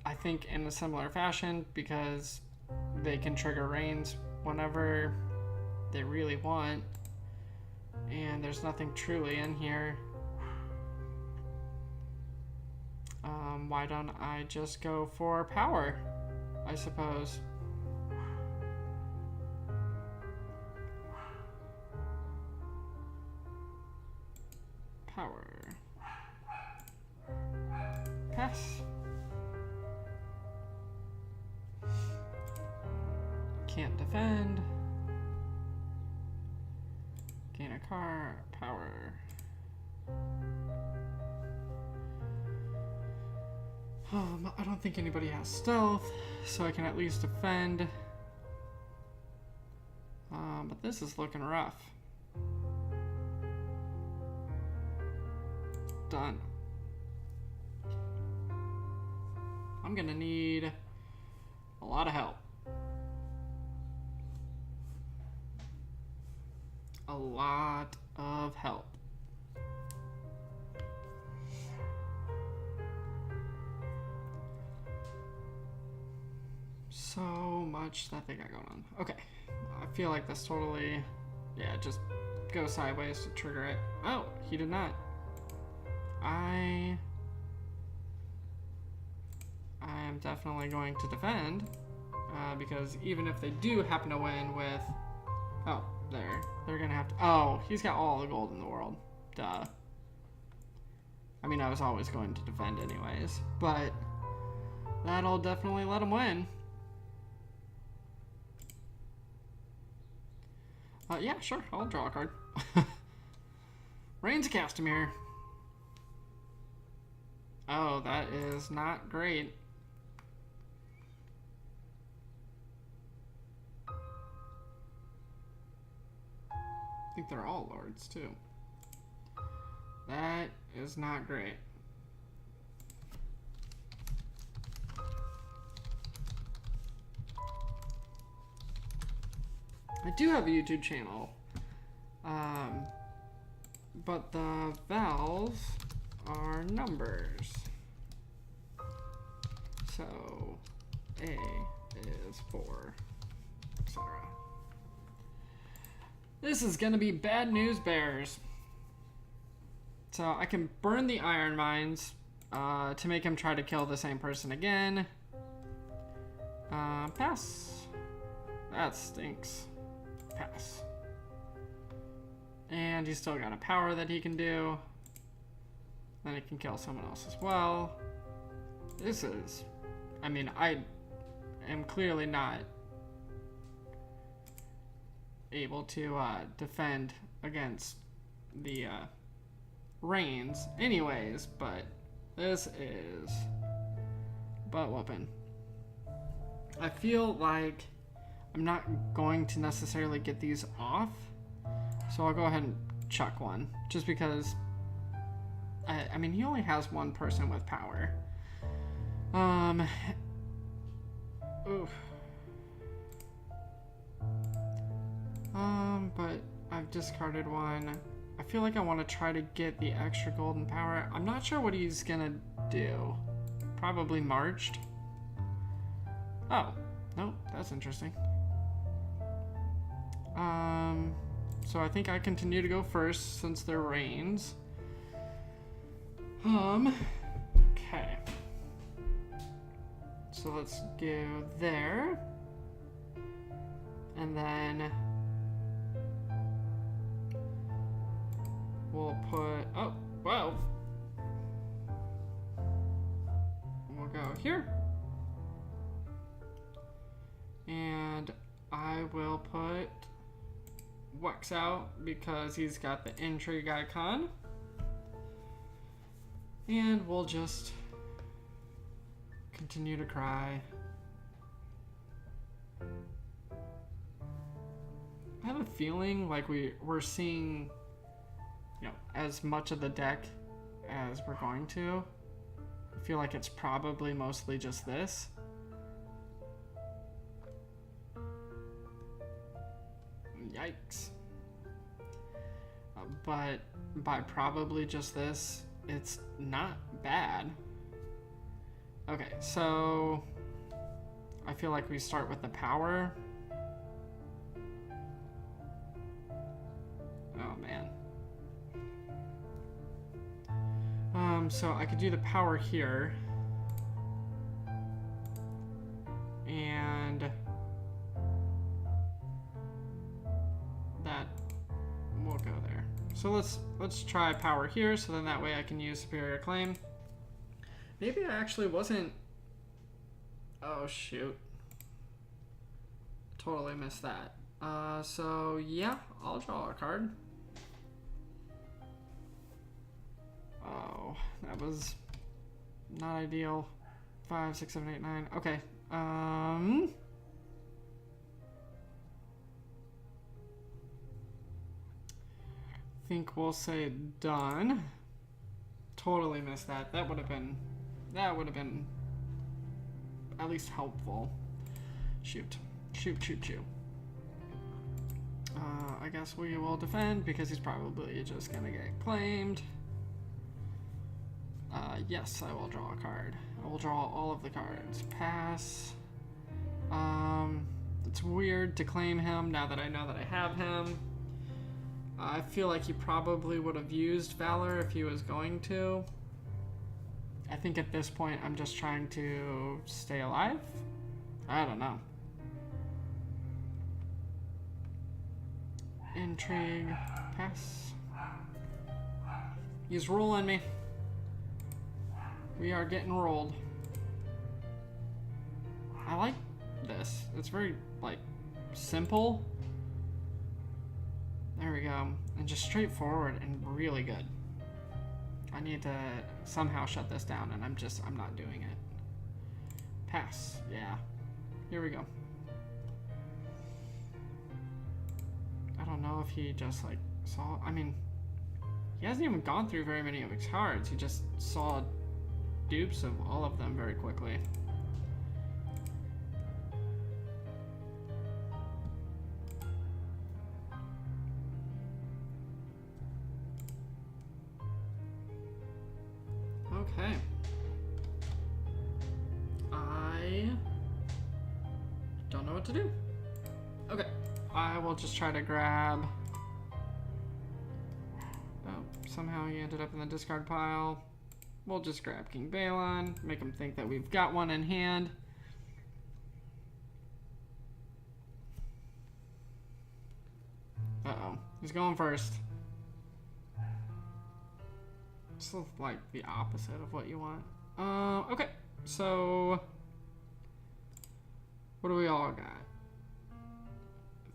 I think in a similar fashion, because they can trigger rains whenever they really want. And there's nothing truly in here. Why don't I just go for power, I suppose. Power. Pass. Can't defend. Gain a car. Power. I don't think anybody has stealth, so I can at least defend. But this is looking rough. Done. I'm gonna need a lot of help. A lot of help. So much that they got going on. Okay. I feel like this totally, yeah, just go sideways to trigger it. Oh, he did not. I am definitely going to defend, because even if they do happen to win with, oh, they're gonna have to, oh, he's got all the gold in the world. Duh. I mean, I was always going to defend anyways, but that'll definitely let him win. Yeah, sure, I'll draw a card. Rains of Castamere. Oh, that is not great. I think they're all lords, too. That is not great. I do have a YouTube channel, but the vowels are numbers. So A is 4, etc. This is gonna be bad news bears. So I can burn the iron mines to make him try to kill the same person again. Pass. That stinks. Pass. And he's still got a power that he can do. Then he can kill someone else as well. This is, I mean, I am clearly not able to defend against the rains anyways, but this is butt whooping. I feel like I'm not going to necessarily get these off, so I'll go ahead and chuck one, just because I mean, he only has one person with power. Oof. But I've discarded one. I feel like I want to try to get the extra golden power. I'm not sure what he's gonna do. Probably marched. Oh, no, that's interesting. So I think I continue to go first since they're rains. Okay. So let's go there. And then we'll put, oh, wow. We'll go here. And I will put Wax out because he's got the intrigue icon. And we'll just continue to cry. I have a feeling like we're seeing, you know, as much of the deck as we're going to. I feel like it's probably mostly just this. Yikes. But by probably just this, it's not bad. Okay, so I feel like we start with the power. Oh man. So I could do the power here. And that will go there. So let's try power here, so then that way I can use superior claim. Maybe I actually wasn't. Oh shoot. Totally missed that. So yeah, I'll draw a card. Oh, that was not ideal. 5, 6, 7, 8, 9. Okay. Think we'll say done. Totally missed that. That would have been at least helpful. Shoot. I guess we will defend because he's probably just gonna get claimed. Yes, I will draw a card. I will draw all of the cards. Pass. It's weird to claim him now that I know that I have him. I feel like he probably would have used Valor if he was going to. I think at this point I'm just trying to stay alive. I don't know. Intrigue. Pass. He's rolling me. We are getting rolled. I like this. It's very, like, simple. There we go. And just straightforward and really good. I need to somehow shut this down, and I'm not doing it. Pass. Yeah. Here we go. I don't know if he just, like, saw... I mean, he hasn't even gone through very many of his cards. He just saw dupes of all of them very quickly. Okay. I don't know what to do. Okay. I will just try to grab... Oh, somehow he ended up in the discard pile. We'll just grab King Balon, make him think that we've got one in hand. Uh-oh. He's going first. It's like the opposite of what you want. Okay. So, what do we all got?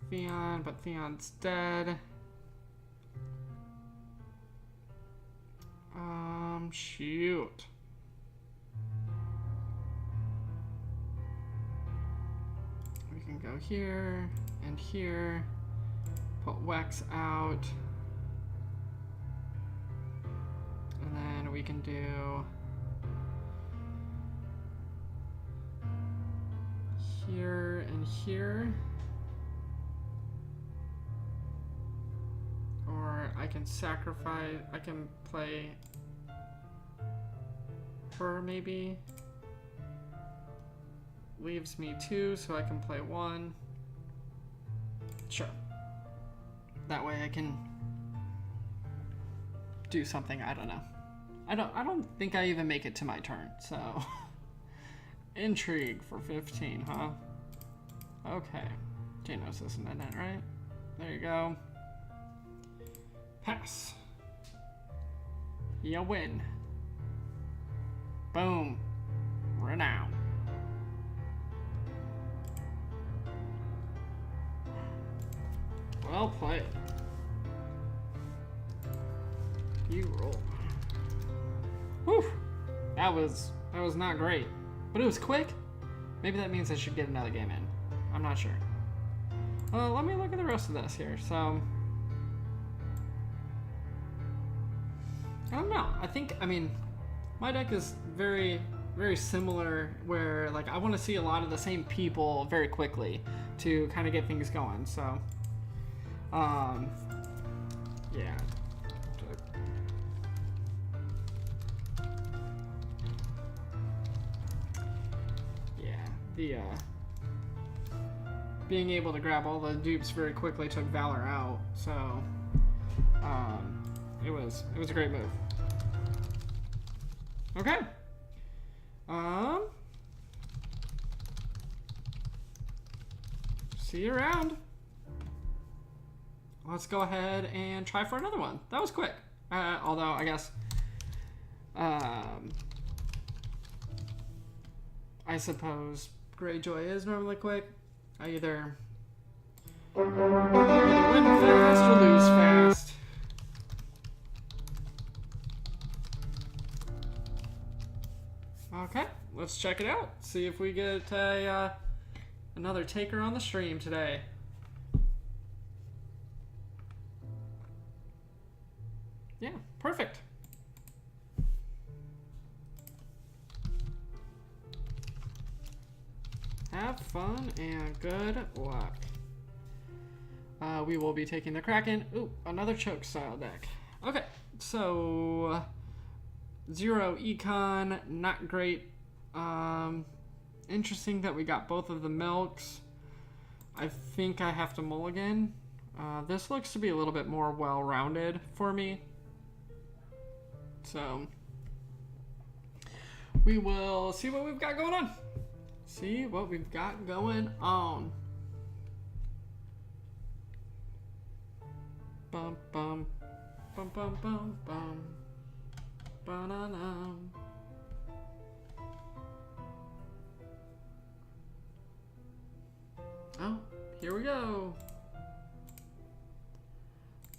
Theon, but Theon's dead. Shoot. We can go here and here. Put Wex out. And then we can do here and here. Or I can sacrifice, I can play her maybe. Leaves me 2, so I can play 1. Sure. That way I can do something, I don't know. I don't think I even make it to my turn, so. Intrigue for 15, huh? Okay. Janos isn't in it, right? There you go. Pass. You win. Boom. Renown. Well played. You roll. Whew. That was not great. But it was quick. Maybe that means I should get another game in. I'm not sure. Well, let me look at the rest of this here. So, I don't know. I mean, my deck is very, very similar where, like, I want to see a lot of the same people very quickly to kind of get things going. So, yeah. the being able to grab all the dupes very quickly took Valor out. So it was a great move. Okay. See you around. Let's go ahead and try for another one. That was quick. Although I guess I suppose Greyjoy is normally quick. I either win fast or lose fast. Okay, let's check it out. See if we get another taker on the stream today. Yeah, perfect. Have fun and good luck. We will be taking the Kraken. Ooh, another choke style deck. Okay, so 0 econ, not great. Interesting that we got both of the milks. I think I have to mulligan. This looks to be a little bit more well-rounded for me. So we will see what we've got going on. See what we've got going on. Bum bum bum bum bum bum. Ba-na-na. Oh, here we go.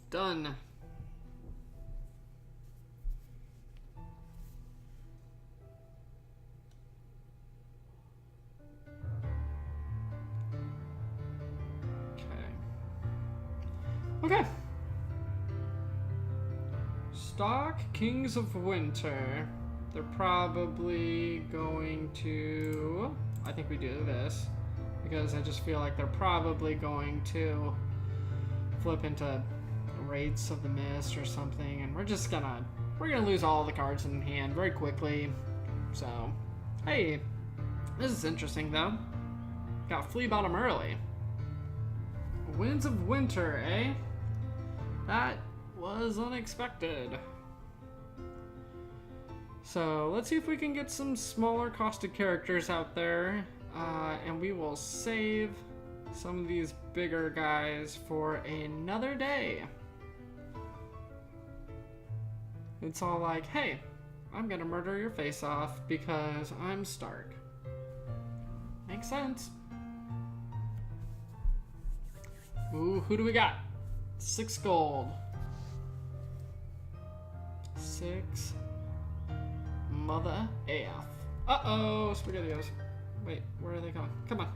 Done. Okay. Stock Kings of Winter. They're probably going to... I think we do this. Because I just feel like they're probably going to flip into Wraiths of the Mist or something. And we're gonna lose all the cards in hand very quickly. So, hey. This is interesting though. Got Flea Bottom early. Winds of Winter, eh? That was unexpected. So let's see if we can get some smaller costed characters out there, and we will save some of these bigger guys for another day. It's all like, hey, I'm gonna murder your face off because I'm Stark. Makes sense. Ooh, who do we got? 6 gold. 6 mother AF. Uh-oh, SpaghettiOs. Wait, where are they going? Come on.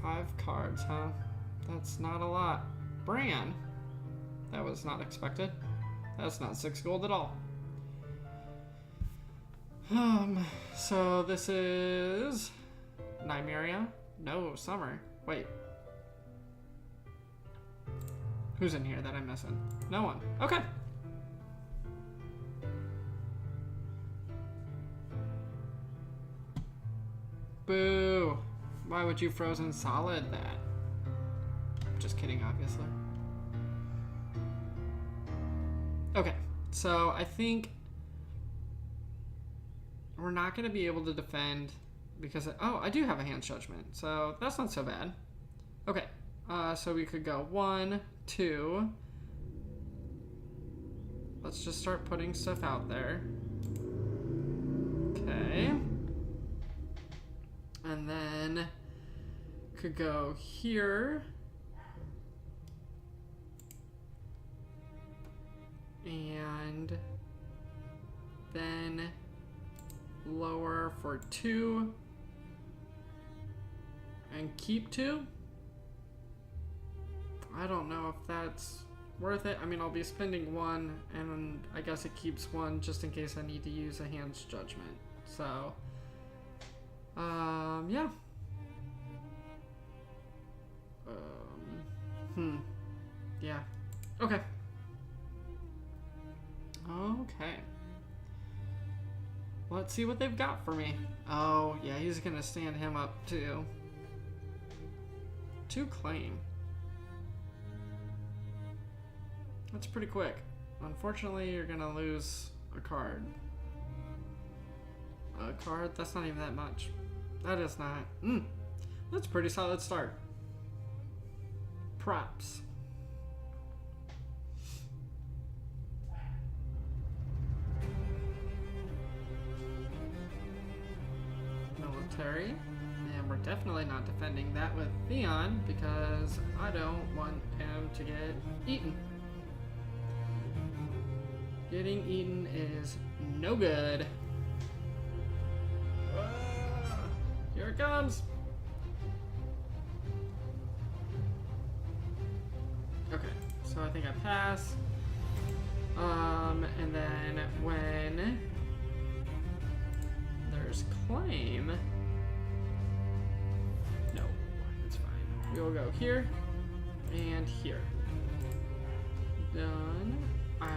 5 cards, huh? That's not a lot. Bran. That was not expected. That's not 6 gold at all. So this is Nymeria? No, Summer. Wait. Who's in here that I'm missing? No one. Okay. Boo. Why would you Frozen Solid that? Just kidding, obviously. Okay, so I think we're not going to be able to defend because, I do have a Hand's Judgment, so that's not so bad. Okay, so we could go 1, 2. Let's just start putting stuff out there. Okay. And then could go here. And then lower for 2 and keep 2. I don't know if that's worth it. I mean, I'll be spending 1 and I guess it keeps 1 just in case I need to use a Hand's Judgment. So, yeah. Yeah. Okay. Okay. Let's see what they've got for me. Oh, yeah, he's gonna stand him up too. 2 claim. That's pretty quick. Unfortunately, you're gonna lose a card. A card? That's not even that much. That is not. That's a pretty solid start. Props. Military. And we're definitely not defending that with Theon because I don't want him to get eaten. Getting eaten is no good. Here it comes. Okay, so I think I pass. And then when there's claim, no, it's fine. We'll go here and here. Done. I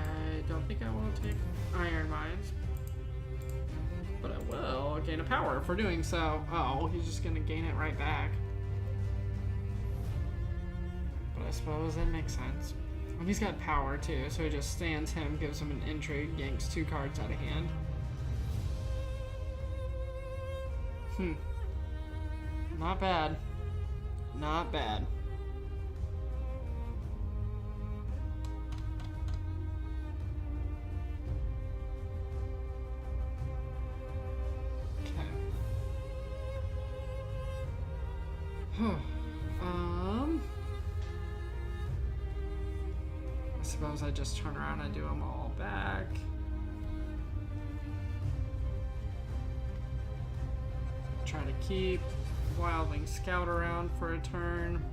don't think I will take iron mines, but I will gain a power for doing so. Oh, he's just gonna gain it right back. But I suppose that makes sense. And he's got power too, so he just stands him, gives him an intrigue, yanks 2 cards out of hand. Not bad. Not bad. I suppose I just turn around and do them all back. Try to keep Wildling Scout around for a turn.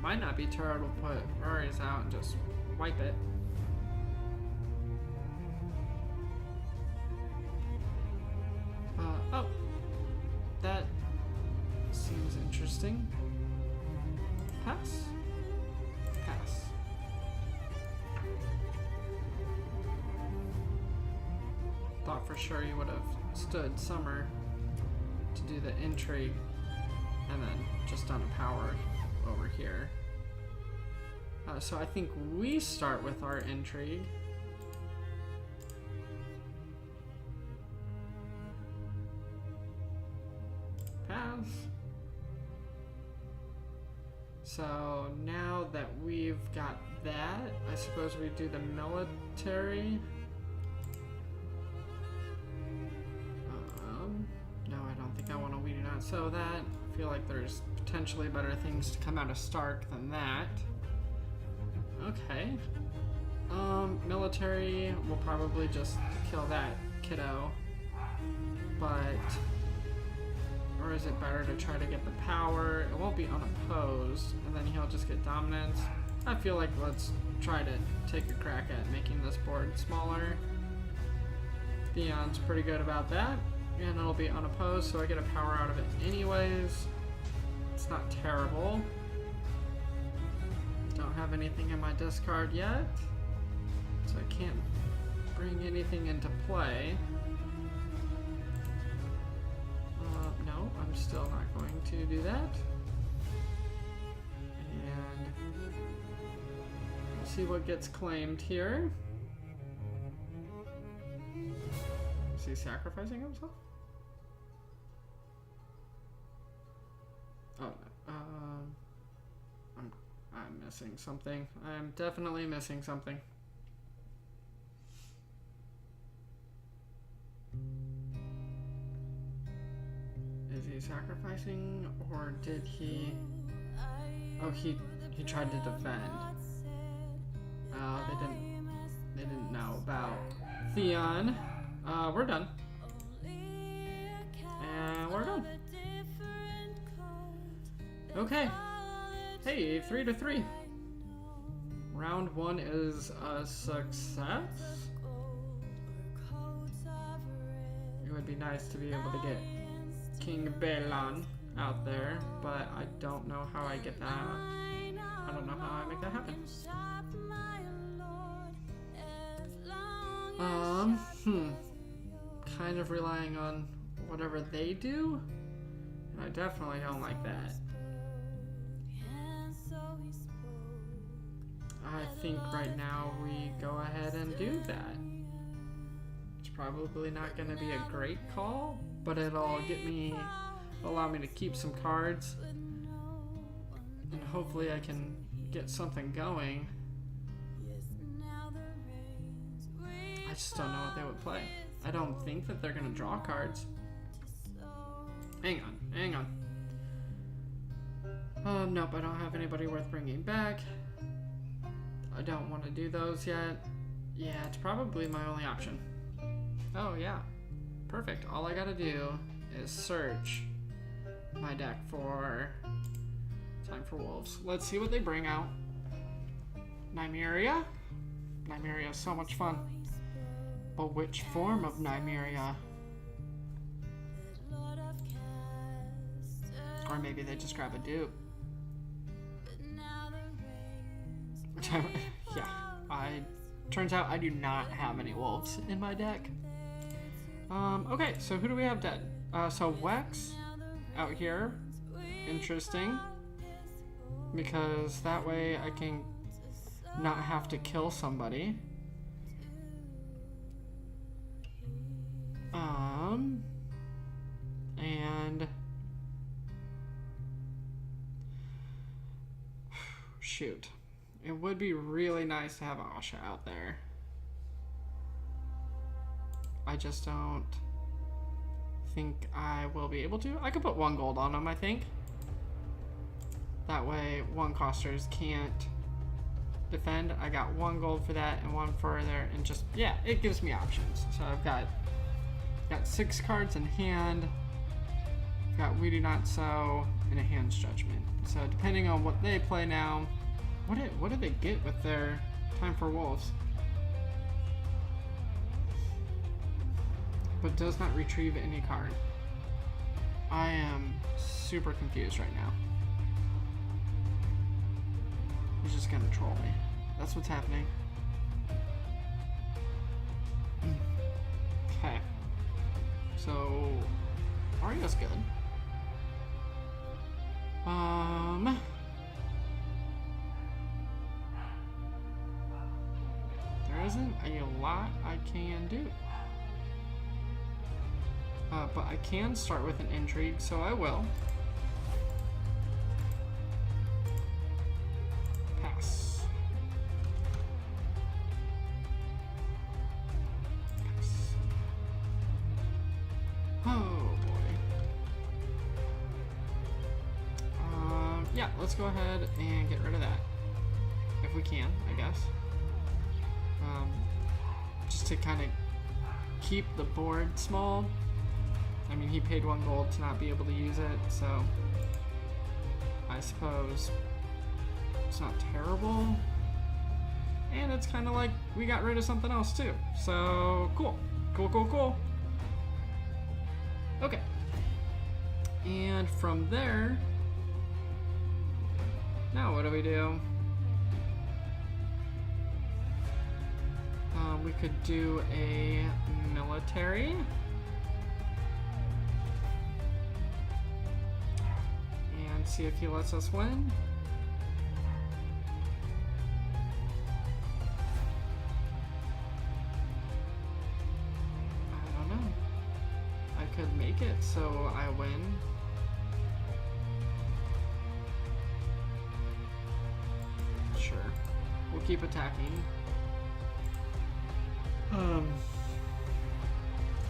Might not be terrible to put Rory's out and just wipe it. Oh, that seems interesting. Pass? Pass. Thought for sure you would have stood Summer to do the intrigue and then just done a power over here. So I think we start with our intrigue. Pass. So now that we've got that, I suppose we do the military. No, I don't think I want to weed out so that. I feel like there's potentially better things to come out of Stark than that. Okay. Military, we'll probably just kill that kiddo. But, or is it better to try to get the power? It won't be unopposed, and then he'll just get dominance. I feel like let's try to take a crack at making this board smaller. Theon's pretty good about that, and it'll be unopposed, so I get a power out of it anyways. It's not terrible. Don't have anything in my discard yet, so I can't bring anything into play. No, I'm still not going to do that. And we'll see what gets claimed here. Is he sacrificing himself? Oh, no. I'm missing something. I'm definitely missing something. Is he sacrificing, or did he? Oh, he tried to defend. They didn't know about Theon. We're done. And we're done. Okay. Hey, 3-3. Round 1 is a success. It would be nice to be able to get King Balon out there, but I don't know how I get that. I don't know how I make that happen. Um, hmm. Kind of relying on whatever they do, and I definitely don't like that. I think right now we go ahead and do that. It's probably not going to be a great call, but it'll allow me to keep some cards, and hopefully I can get something going. I just don't know what they would play. I don't think that they're going to draw cards. Hang on. Nope, I don't have anybody worth bringing back. I don't want to do those yet. Yeah, it's probably my only option. Oh yeah, perfect. All I gotta do is search my deck for Time for Wolves. Let's see what they bring out. Nymeria? Nymeria is so much fun. But which form of Nymeria? Or maybe they just grab a dupe. Yeah, turns out I do not have any wolves in my deck. Okay, so who do we have dead? So Wex out here. Interesting. Because that way I can not have to kill somebody. And shoot. It would be really nice to have Asha out there. I just don't think I will be able to. I could put 1 gold on them, I think. That way, 1-costers can't defend. I got 1 gold for that and 1 further, and just, yeah, it gives me options. So I've got 6 cards in hand. I've got We Do Not Sow and a Hand's Judgment. So depending on what they play now, what do they get with their Time for Wolves? But does not retrieve any card. I am super confused right now. He's just gonna troll me. That's what's happening. Okay. So, Arya's good. There isn't a lot I can do. But I can start with an intrigue, so I will. Pass. Pass. Oh boy. Yeah, let's go ahead and get rid of that. If we can, I guess. Just to kind of keep the board small. I mean, he paid 1 gold to not be able to use it, so I suppose it's not terrible. And it's kind of like we got rid of something else too. So cool. Cool. Okay. And from there, now what do we do? We could do a military. And see if he lets us win. I don't know. I could make it so I win. Sure. We'll keep attacking.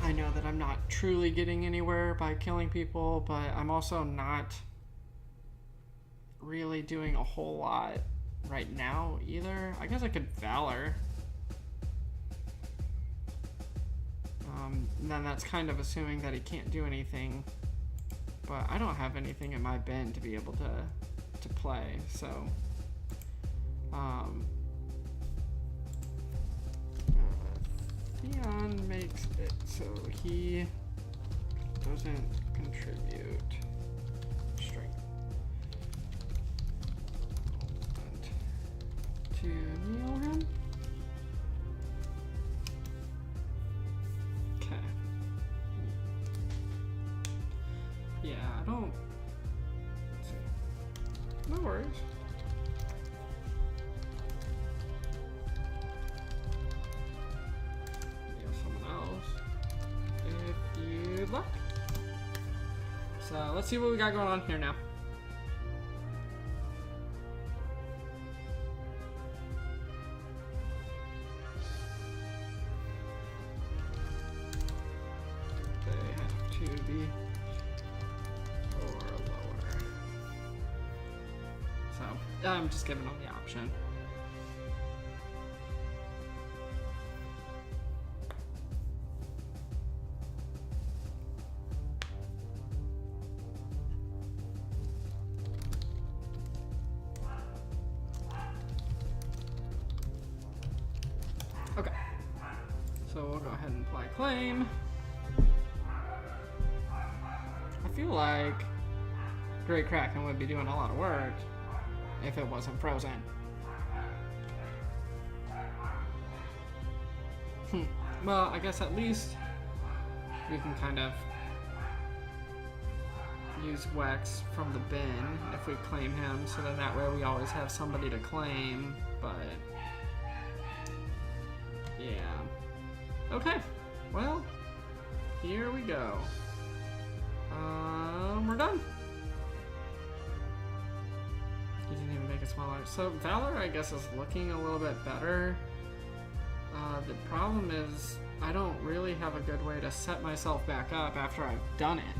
I know that I'm not truly getting anywhere by killing people, but I'm also not really doing a whole lot right now either. I guess I could Valor. Then that's kind of assuming that he can't do anything, but I don't have anything in my bin to be able to play, so Theon makes it so he doesn't contribute strength. And to kneel him. don't... Let's see. No worries. Good luck. So let's see what we got going on here now. They have to be or lower. So I'm just giving them the option. Okay, so we'll go ahead and apply claim. I feel like Great Kraken would be doing a lot of work if it wasn't frozen. Well, I guess at least we can kind of use Wex from the bin if we claim him, so then that way we always have somebody to claim, but... yeah. Okay. Well, here we go. We're done. You didn't even make it smaller. So Valor, I guess, is looking a little bit better. The problem is I don't really have a good way to set myself back up after I've done it.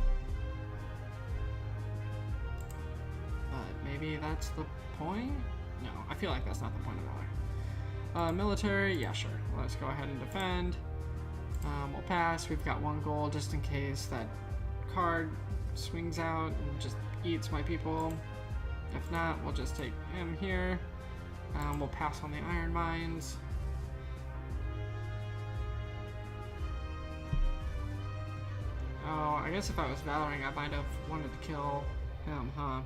But maybe that's the point? No, I feel like that's not the point of Valor. Military, yeah, sure. Let's go ahead and defend. We'll pass. We've got one goal just in case that card swings out and just eats my people. If not, we'll just take him here. We'll pass on the iron mines. Oh, I guess if I was Valoring, I might have wanted to kill him, huh?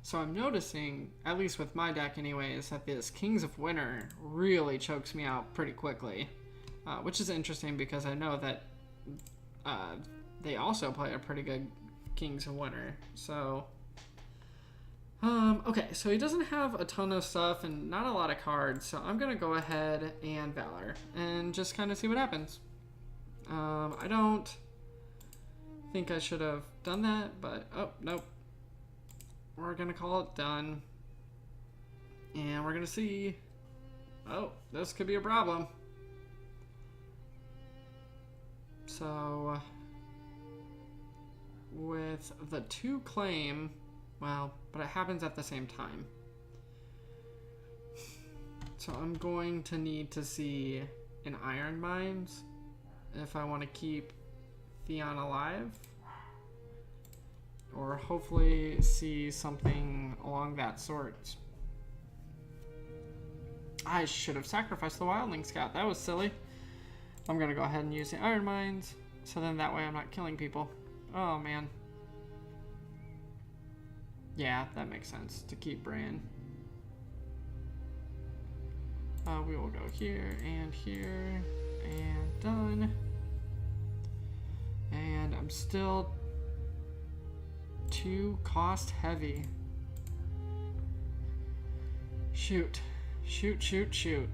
So I'm noticing, at least with my deck anyways, that this Kings of Winter really chokes me out pretty quickly. Which is interesting because I know that they also play a pretty good Kings of Winter. So, okay, so he doesn't have a ton of stuff and not a lot of cards. So I'm going to go ahead and Valor and just kind of see what happens. I don't think I should have done that, but, oh, nope. We're gonna call it done. And we're gonna see. Oh, this could be a problem. So, with the 2 claim, well, but it happens at the same time. So I'm going to need to see an iron mines if I want to keep Theon alive. Or hopefully see something along that sort. I should have sacrificed the Wildling Scout. That was silly. I'm going to go ahead and use the Iron Mines. So then that way I'm not killing people. Oh, man. Yeah, that makes sense to keep Bran. We will go here and done. And I'm still too cost heavy. Shoot. Shoot, shoot, shoot.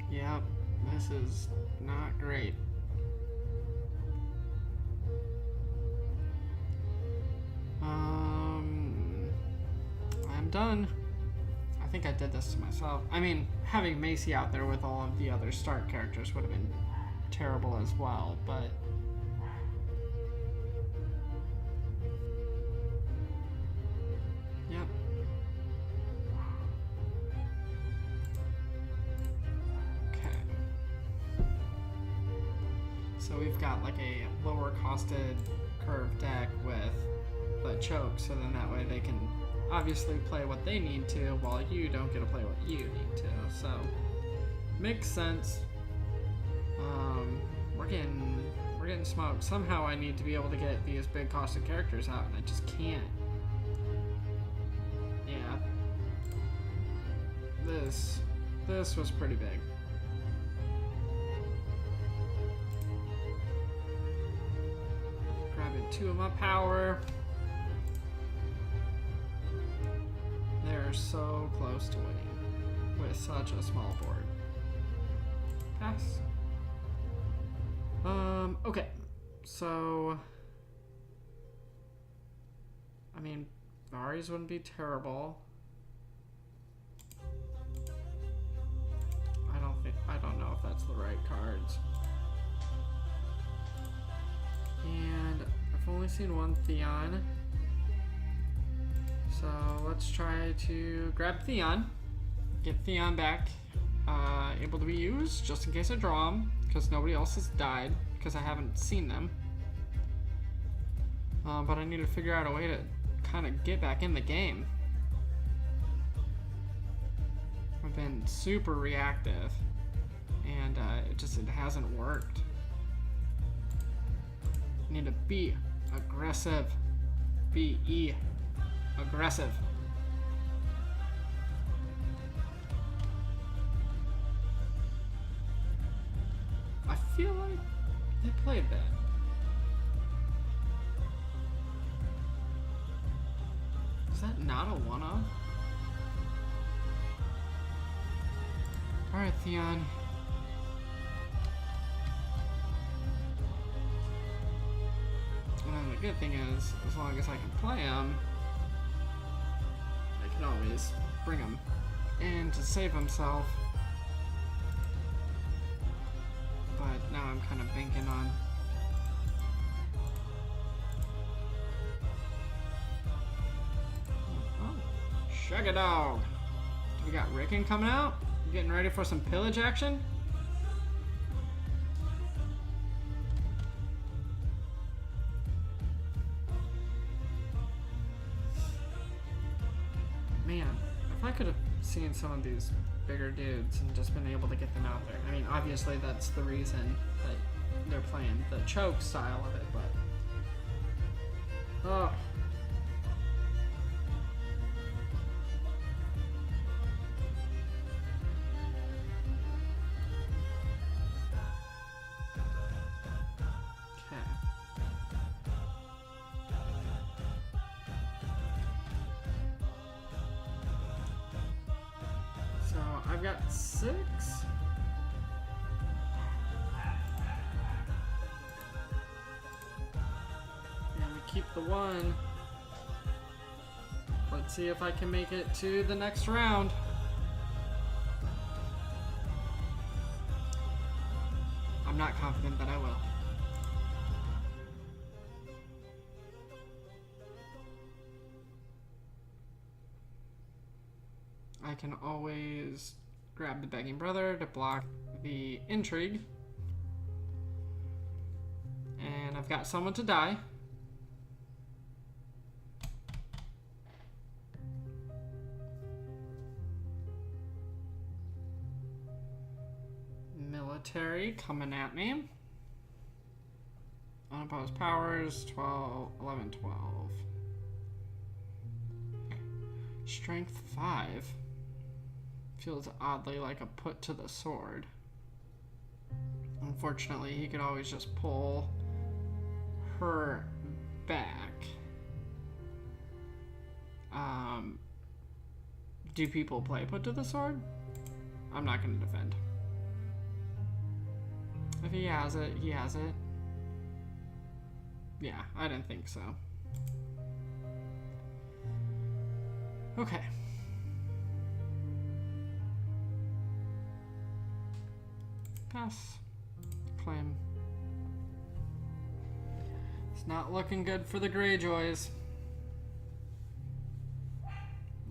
Yep, this is not great. I'm done. I think I did this to myself. I mean, having Macy out there with all of the other Stark characters would have been terrible as well, but... Yep. Okay. So we've got like a lower costed curve deck with the choke, so then that way they can obviously play what they need to, while you don't get to play what you need to. So, makes sense. We're getting smoked. Somehow I need to be able to get these big costed characters out, and I just can't. Yeah. This was pretty big. Grabbing 2 of my power. They're so close to winning with such a small board. Pass. Okay. So, I mean, Varies wouldn't be terrible. I don't know if that's the right cards. And I've only seen one Theon. So let's try to grab Theon, get Theon back, able to be used just in case I draw him, because nobody else has died, because I haven't seen them. But I need to figure out a way to kind of get back in the game. I've been super reactive, and it hasn't worked. I need to be aggressive. B-E. Aggressive. I feel like they played that. Is that not a 1-0? Alright, Theon. And then the good thing is, as long as I can play him, I can always bring him in to save himself. But now I'm kind of banking on... Oh, Shag a dog. We got Rickon coming out. Getting ready for some pillage action. Man, if I could have seen some of these bigger dudes and just been able to get them out there. I mean, obviously that's the reason that they're playing the choke style of it, but... Oh. I've got 6. And we keep the 1. Let's see if I can make it to the next round. I'm not confident that I will. I can always grab the Begging Brother to block the Intrigue. And I've got someone to die. Military coming at me. Unopposed powers, 12, 11, 12. Strength 5. Feels oddly like a put to the sword. Unfortunately, he could always just pull her back. Do people play put to the sword? I'm not going to defend. If he has it, he has it. Yeah, I didn't think so. Okay. Pass. Claim. It's not looking good for the Greyjoys.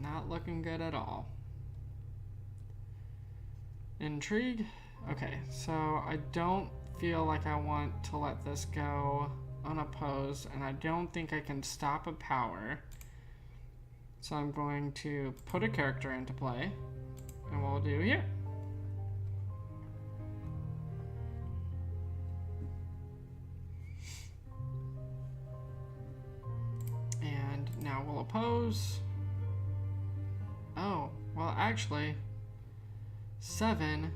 Not looking good at all. Intrigue? Okay, so I don't feel like I want to let this go unopposed, and I don't think I can stop a power. So I'm going to put a character into play, and we'll do here. And now we'll oppose. Oh, well, actually, 7,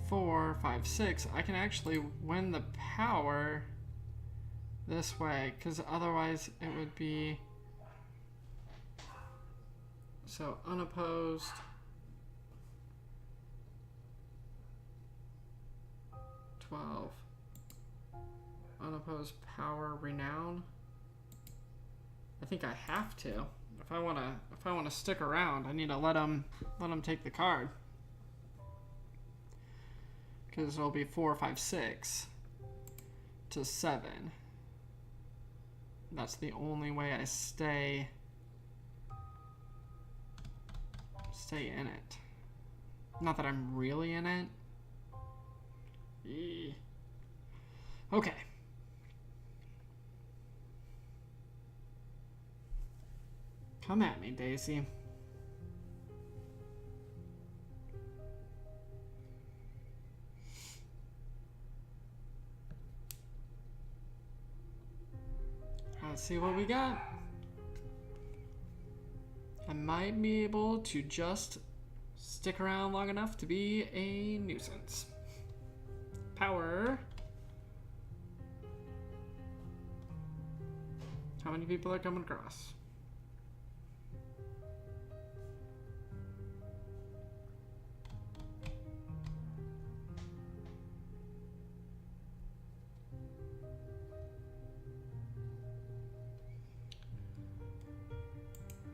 4, 5, 6. I can actually win the power this way, because otherwise it would be. So unopposed. 12. Unopposed power renown. I think I have to. If I wanna stick around, I need to let him take the card. Because it'll be 4, 5, 6 to 7. That's the only way I stay in it. Not that I'm really in it. Eee. Okay. Come at me, Daisy. Let's see what we got. I might be able to just stick around long enough to be a nuisance. Power. How many people are coming across?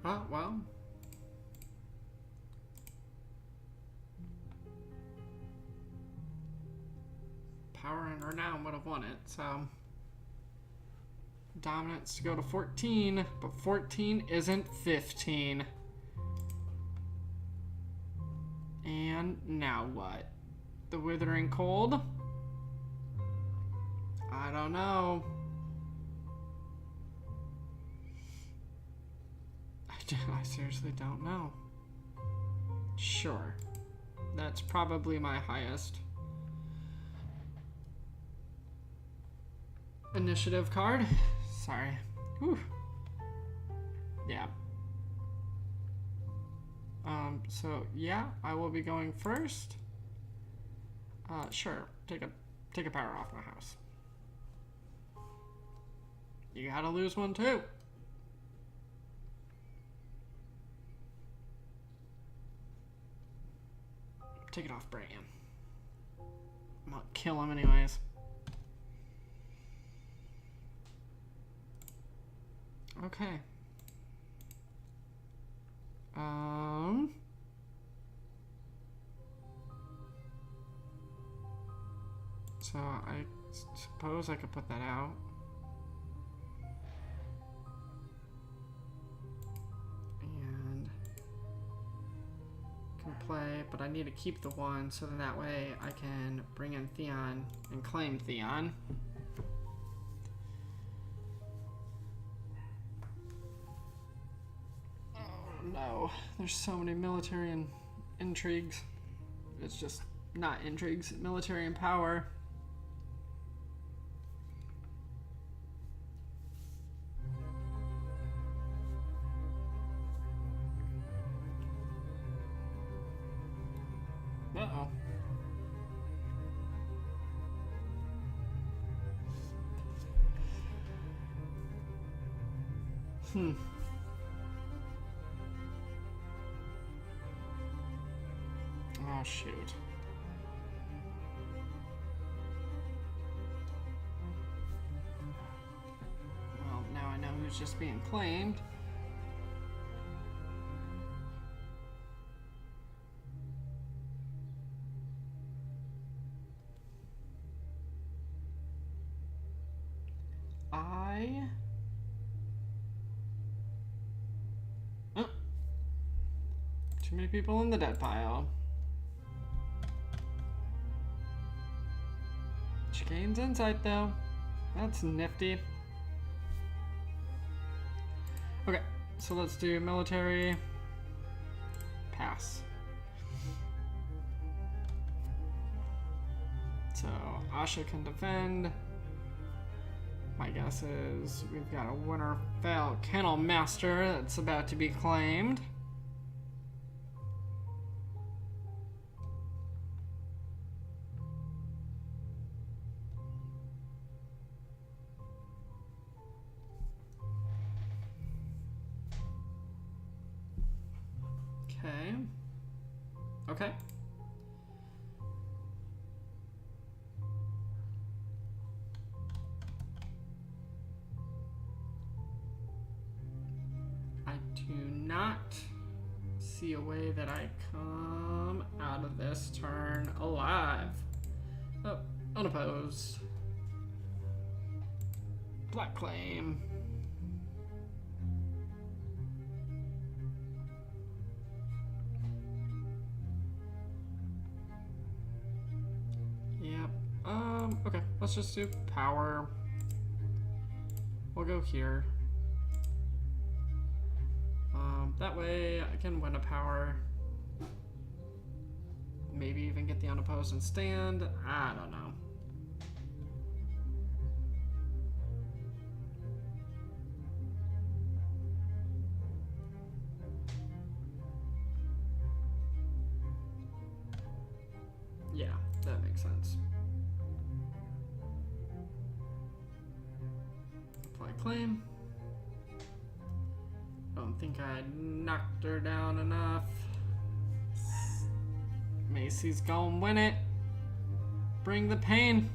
Oh, well. Power and Renown would have won it, so. Dominance to go to 14, but 14 isn't 15. And now what? The Withering Cold? I don't know. I seriously don't know. Sure. That's probably my highest initiative card. Sorry. Whew. Yeah. So yeah, I will be going first. Sure. Take a power off my house. You gotta lose one too. Take it off Bran. I'm gonna kill him anyways. Okay. So I suppose I could put that out. And can play, but I need to keep the one so then that way I can bring in Theon and claim Theon. No, there's so many military and intrigues. It's just not intrigues, military and power. Uh-oh. Oh, shoot. Well, now I know who's just being claimed. Too many people in the dead pile. Chicane's insight though. That's nifty. Okay, so let's do military. Pass. So Asha can defend. My guess is we've got a Winterfell Kennel Master that's about to be claimed. Okay. I do not see a way that I come out of this turn alive. Oh, unopposed. Black claim. Okay, let's just do power. We'll go here. That way I can win a power. Maybe even get the unopposed and stand. I don't know. Yeah, that makes sense. Apply claim. Don't think I knocked her down enough. Macy's gonna win it. Bring the pain.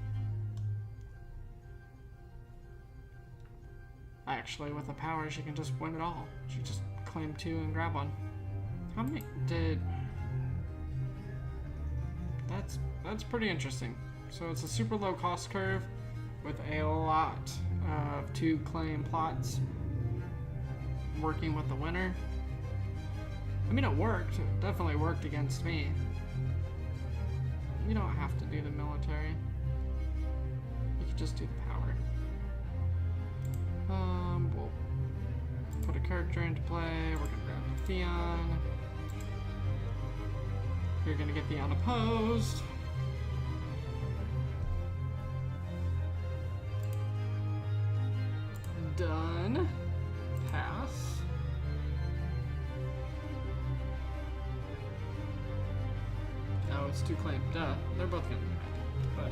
Actually, with the power, she can just win it all. She just claim 2 and grab 1. How many did... That's pretty interesting. So it's a super low cost curve with a lot of 2 claim plots working with the winner. I mean, it worked. It definitely worked against me. You don't have to do the military. You could just do the power. We'll put a character into play. We're gonna grab Theon. You're gonna get the unopposed. Done. Pass. Oh, it's 2 claim. Duh. They're both gonna be back. But,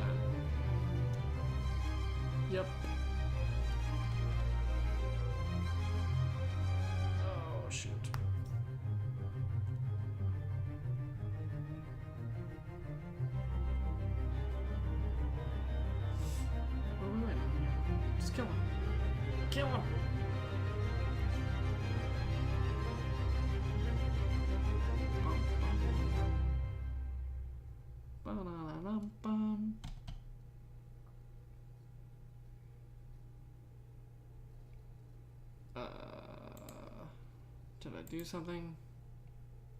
yep. Oh, shoot. What are we waiting on here? Just kill him. Kill him! Did I do something?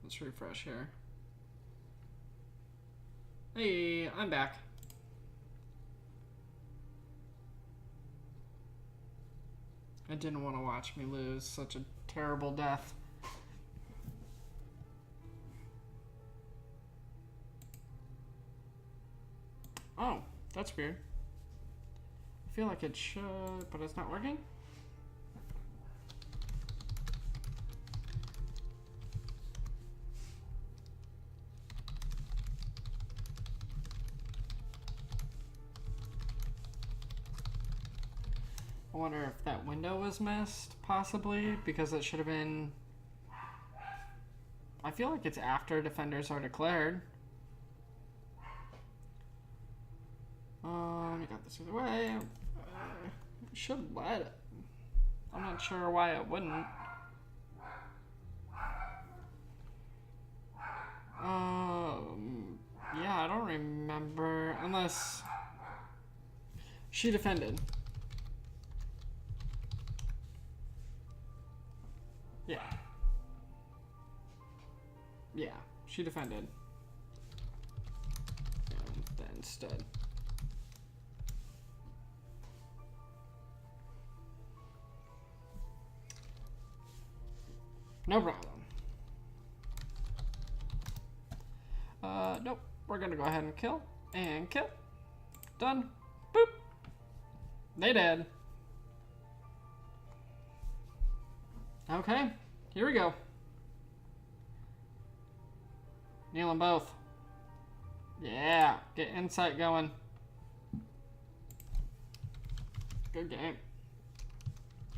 Let's refresh here. Hey, I'm back. I didn't want to watch me lose such a terrible death. Oh, that's weird. I feel like it should, but it's not working. I wonder if that window was missed, possibly, because it should have been... I feel like it's after defenders are declared. You got this either way. It should let it. I'm not sure why it wouldn't. Yeah, I don't remember, unless she defended. Yeah. Yeah, she defended. And then stood. No problem. Nope. We're gonna go ahead and kill. And kill. Done. Boop. They dead. Okay. Here we go. Kneel them both. Yeah. Get insight going. Good game.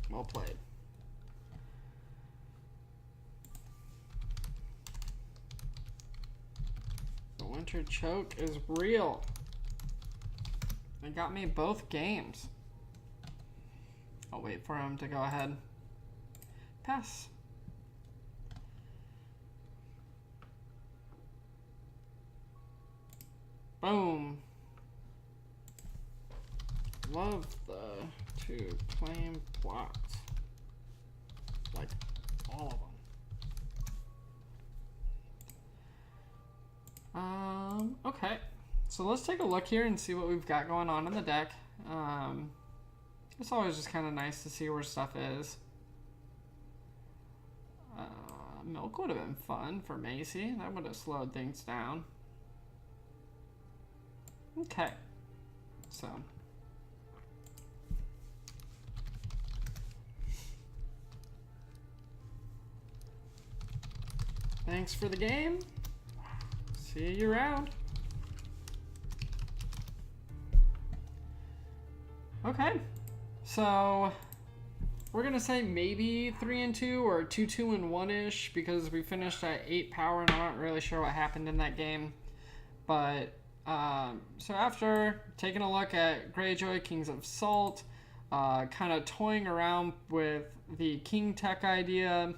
Well played. The winter choke is real. They got me both games. I'll wait for him to go ahead. Pass. Boom. Love the two claim plots. Like all of them. Okay. So let's take a look here and see what we've got going on in the deck. It's always just kind of nice to see where stuff is. Milk would have been fun for Macy. That would have slowed things down. Okay. So. Thanks for the game. See you around. Okay. So we're gonna say maybe 3-2 or 2-2-1-ish because we finished at 8 power and I'm not really sure what happened in that game. But so after taking a look at Greyjoy, Kings of Salt, kind of toying around with the King Tech idea,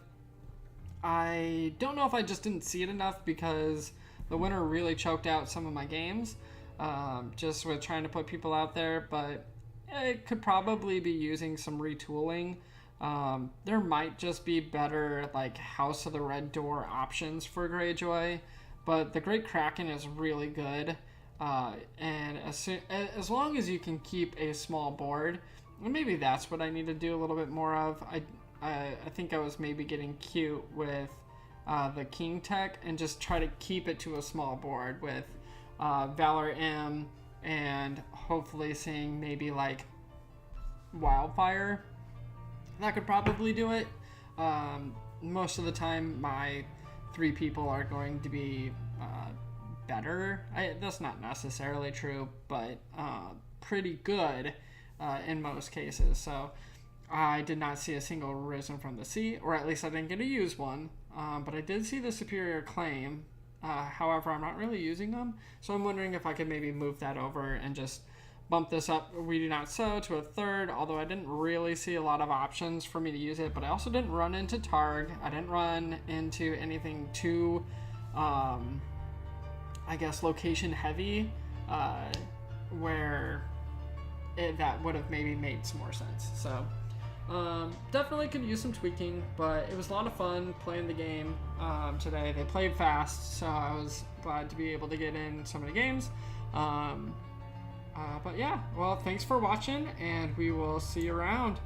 I don't know if I just didn't see it enough because the winter really choked out some of my games, just with trying to put people out there, but it could probably be using some retooling. There might just be better like House of the Red Door options for Greyjoy, but the Great Kraken is really good, and as long as you can keep a small board, maybe that's what I need to do a little bit more of. I think I was maybe getting cute with the King Tech and just try to keep it to a small board with Valor M and hopefully seeing maybe like Wildfire. That could probably do it. Most of the time my 3 people are going to be better. That's not necessarily true, but pretty good in most cases. So I did not see a single Risen from the Sea, or at least I didn't get to use one, but I did see the Superior Claim. However, I'm not really using them, so I'm wondering if I could maybe move that over and just bump this up, We Do Not Sow, to a 3rd, although I didn't really see a lot of options for me to use it, but I also didn't run into Targ. I didn't run into anything too, I guess, location heavy, where that would have maybe made some more sense. So definitely could use some tweaking, but it was a lot of fun playing the game today. They played fast, so I was glad to be able to get in so many games. But yeah, well, thanks for watching, and we will see you around.